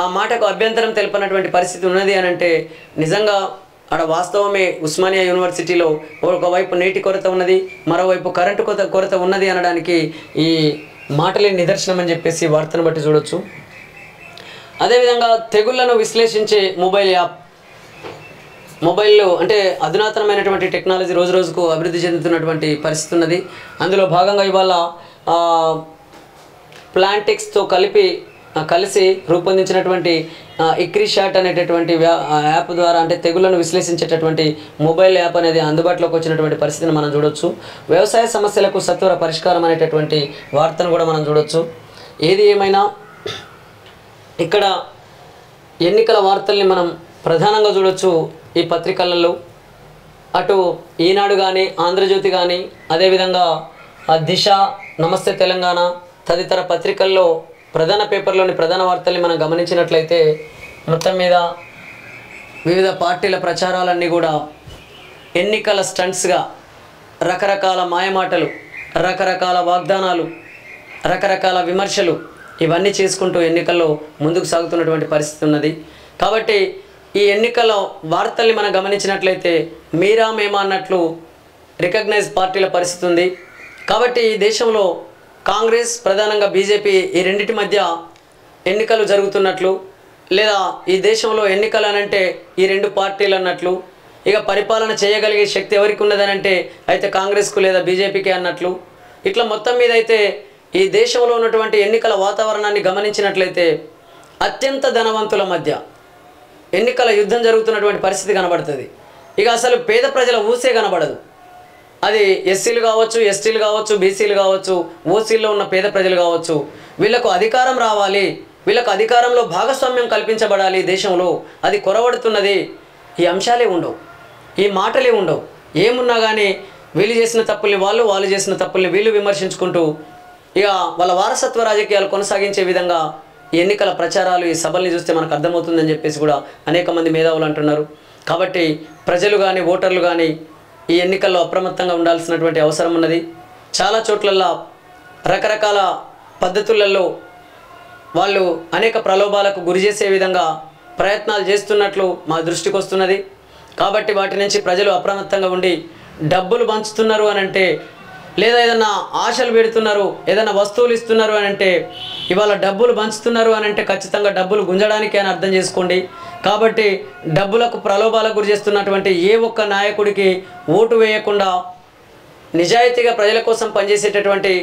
ఆ మాటకు అభ్యంతరం తెలుపనటువంటి పరిస్థితి ఉన్నది అని అంటే నిజంగా ఆడ వాస్తవమే. ఉస్మానియా యూనివర్సిటీలో ఒకవైపు నీటి కొరత ఉన్నది, మరోవైపు కరెంటు కొరత ఉన్నది అనడానికి ఈ మాటలే నిదర్శనం అని చెప్పేసి వార్తను బట్టి చూడొచ్చు. అదేవిధంగా తెగుళ్లను విశ్లేషించే మొబైల్లో అంటే అధునాతనమైనటువంటి టెక్నాలజీ రోజు రోజుకు అభివృద్ధి చెందుతున్నటువంటి పరిస్థితి ఉన్నది. అందులో భాగంగా ఇవాళ ప్లాంటిక్స్తో కలిసి రూపొందించినటువంటి ఇక్రిషాట్ అనేటటువంటి యాప్ ద్వారా అంటే తెగుళ్లను విశ్లేషించేటటువంటి మొబైల్ యాప్ అనేది అందుబాటులోకి వచ్చినటువంటి పరిస్థితిని మనం చూడొచ్చు. వ్యవసాయ సమస్యలకు సత్వర పరిష్కారం అనేటటువంటి వార్తను కూడా మనం చూడొచ్చు. ఏది ఏమైనా ఇక్కడ ఎన్నికల వార్తల్ని మనం ప్రధానంగా చూడొచ్చు ఈ పత్రికలలో. అటు ఈనాడు కానీ, ఆంధ్రజ్యోతి కానీ, అదేవిధంగా దిశ, నమస్తే తెలంగాణ తదితర పత్రికల్లో ప్రధాన పేపర్లోని ప్రధాన వార్తల్ని మనం గమనించినట్లయితే మొత్తం మీద వివిధ పార్టీల ప్రచారాలన్నీ కూడా ఎన్నికల స్టంట్స్గా రకరకాల మాయమాటలు, రకరకాల వాగ్దానాలు, రకరకాల విమర్శలు ఇవన్నీ చేసుకుంటూ ఎన్నికల్లో ముందుకు సాగుతున్నటువంటి పరిస్థితి ఉన్నది. కాబట్టి ఈ ఎన్నికల వార్తల్ని మనం గమనించినట్లయితే మీరా మేమా అన్నట్లు రికగ్నైజ్ పార్టీల పరిస్థితి ఉంది. కాబట్టి ఈ దేశంలో కాంగ్రెస్, ప్రధానంగా బీజేపీ ఈ రెండింటి మధ్య ఎన్నికలు జరుగుతున్నట్లు, లేదా ఈ దేశంలో ఎన్నికలు అనంటే ఈ రెండు పార్టీలు అన్నట్లు, ఇక పరిపాలన చేయగలిగే శక్తి ఎవరికి ఉన్నదనంటే అయితే కాంగ్రెస్కు లేదా బీజేపీకి అన్నట్లు, ఇట్లా మొత్తం మీద అయితే ఈ దేశంలో ఉన్నటువంటి ఎన్నికల వాతావరణాన్ని గమనించినట్లయితే అత్యంత ధనవంతుల మధ్య ఎన్నికల యుద్ధం జరుగుతున్నటువంటి పరిస్థితి కనబడుతుంది. ఇక అసలు పేద ప్రజల ఊసే కనబడదు. అది ఎస్సీలు కావచ్చు, ఎస్టీలు కావచ్చు, బీసీలు కావచ్చు, ఓసీల్లో ఉన్న పేద ప్రజలు కావచ్చు, వీళ్ళకు అధికారం రావాలి, వీళ్ళకు అధికారంలో భాగస్వామ్యం కల్పించబడాలి దేశంలో, అది కొరవడుతున్నది. ఈ అంశాలే ఉండవు, ఈ మాటలే ఉండవు. ఏమున్నా కానీ వీళ్ళు చేసిన తప్పుల్ని వాళ్ళు చేసిన తప్పుల్ని వీళ్ళు విమర్శించుకుంటూ ఇక వాళ్ళ వారసత్వ రాజకీయాలు కొనసాగించే విధంగా ఈ ఎన్నికల ప్రచారాలు, ఈ సభల్ని చూస్తే మనకు అర్థమవుతుందని చెప్పేసి కూడా అనేక మంది మేధావులు అంటున్నారు. కాబట్టి ప్రజలు కానీ, ఓటర్లు కానీ ఈ ఎన్నికల్లో అప్రమత్తంగా ఉండాల్సినటువంటి అవసరం ఉన్నది. చాలా చోట్లల్లో రకరకాల పద్ధతులలో వాళ్ళు అనేక ప్రలోభాలకు గురి చేసే విధంగా ప్రయత్నాలు చేస్తున్నట్లు మా దృష్టికి వస్తున్నది. కాబట్టి వాటి నుంచి ప్రజలు అప్రమత్తంగా ఉండి డబ్బులు పంచుతున్నారు అని అంటే, లేదా ఏదన్నా ఆశలు పెడుతున్నారు, ఏదైనా వస్తువులు ఇస్తున్నారు అని అంటే, ఇవాళ డబ్బులు పంచుతున్నారు అని అంటే ఖచ్చితంగా డబ్బులు గుంజడానికి అని అర్థం చేసుకోండి. కాబట్టి డబ్బులకు ప్రలోభాలకు గురి చేస్తున్నటువంటి ఏ ఒక్క నాయకుడికి ఓటు వేయకుండా నిజాయితీగా ప్రజల కోసం పనిచేసేటటువంటి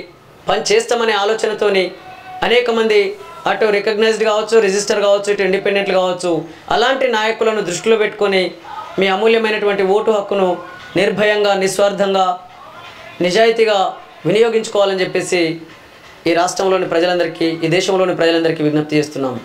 పని చేస్తామనే ఆలోచనతోని అనేక మంది అటు రికగ్నైజ్డ్ కావచ్చు, రిజిస్టర్ కావచ్చు, ఇటు ఇండిపెండెంట్లు కావచ్చు, అలాంటి నాయకులను దృష్టిలో పెట్టుకొని మీ అమూల్యమైనటువంటి ఓటు హక్కును నిర్భయంగా, నిస్వార్థంగా, నిజాయితీగా వినియోగించుకోవాలని చెప్పేసి ఈ రాష్ట్రంలోని ప్రజలందరికీ, ఈ దేశంలోని ప్రజలందరికీ విజ్ఞప్తి చేస్తున్నాము.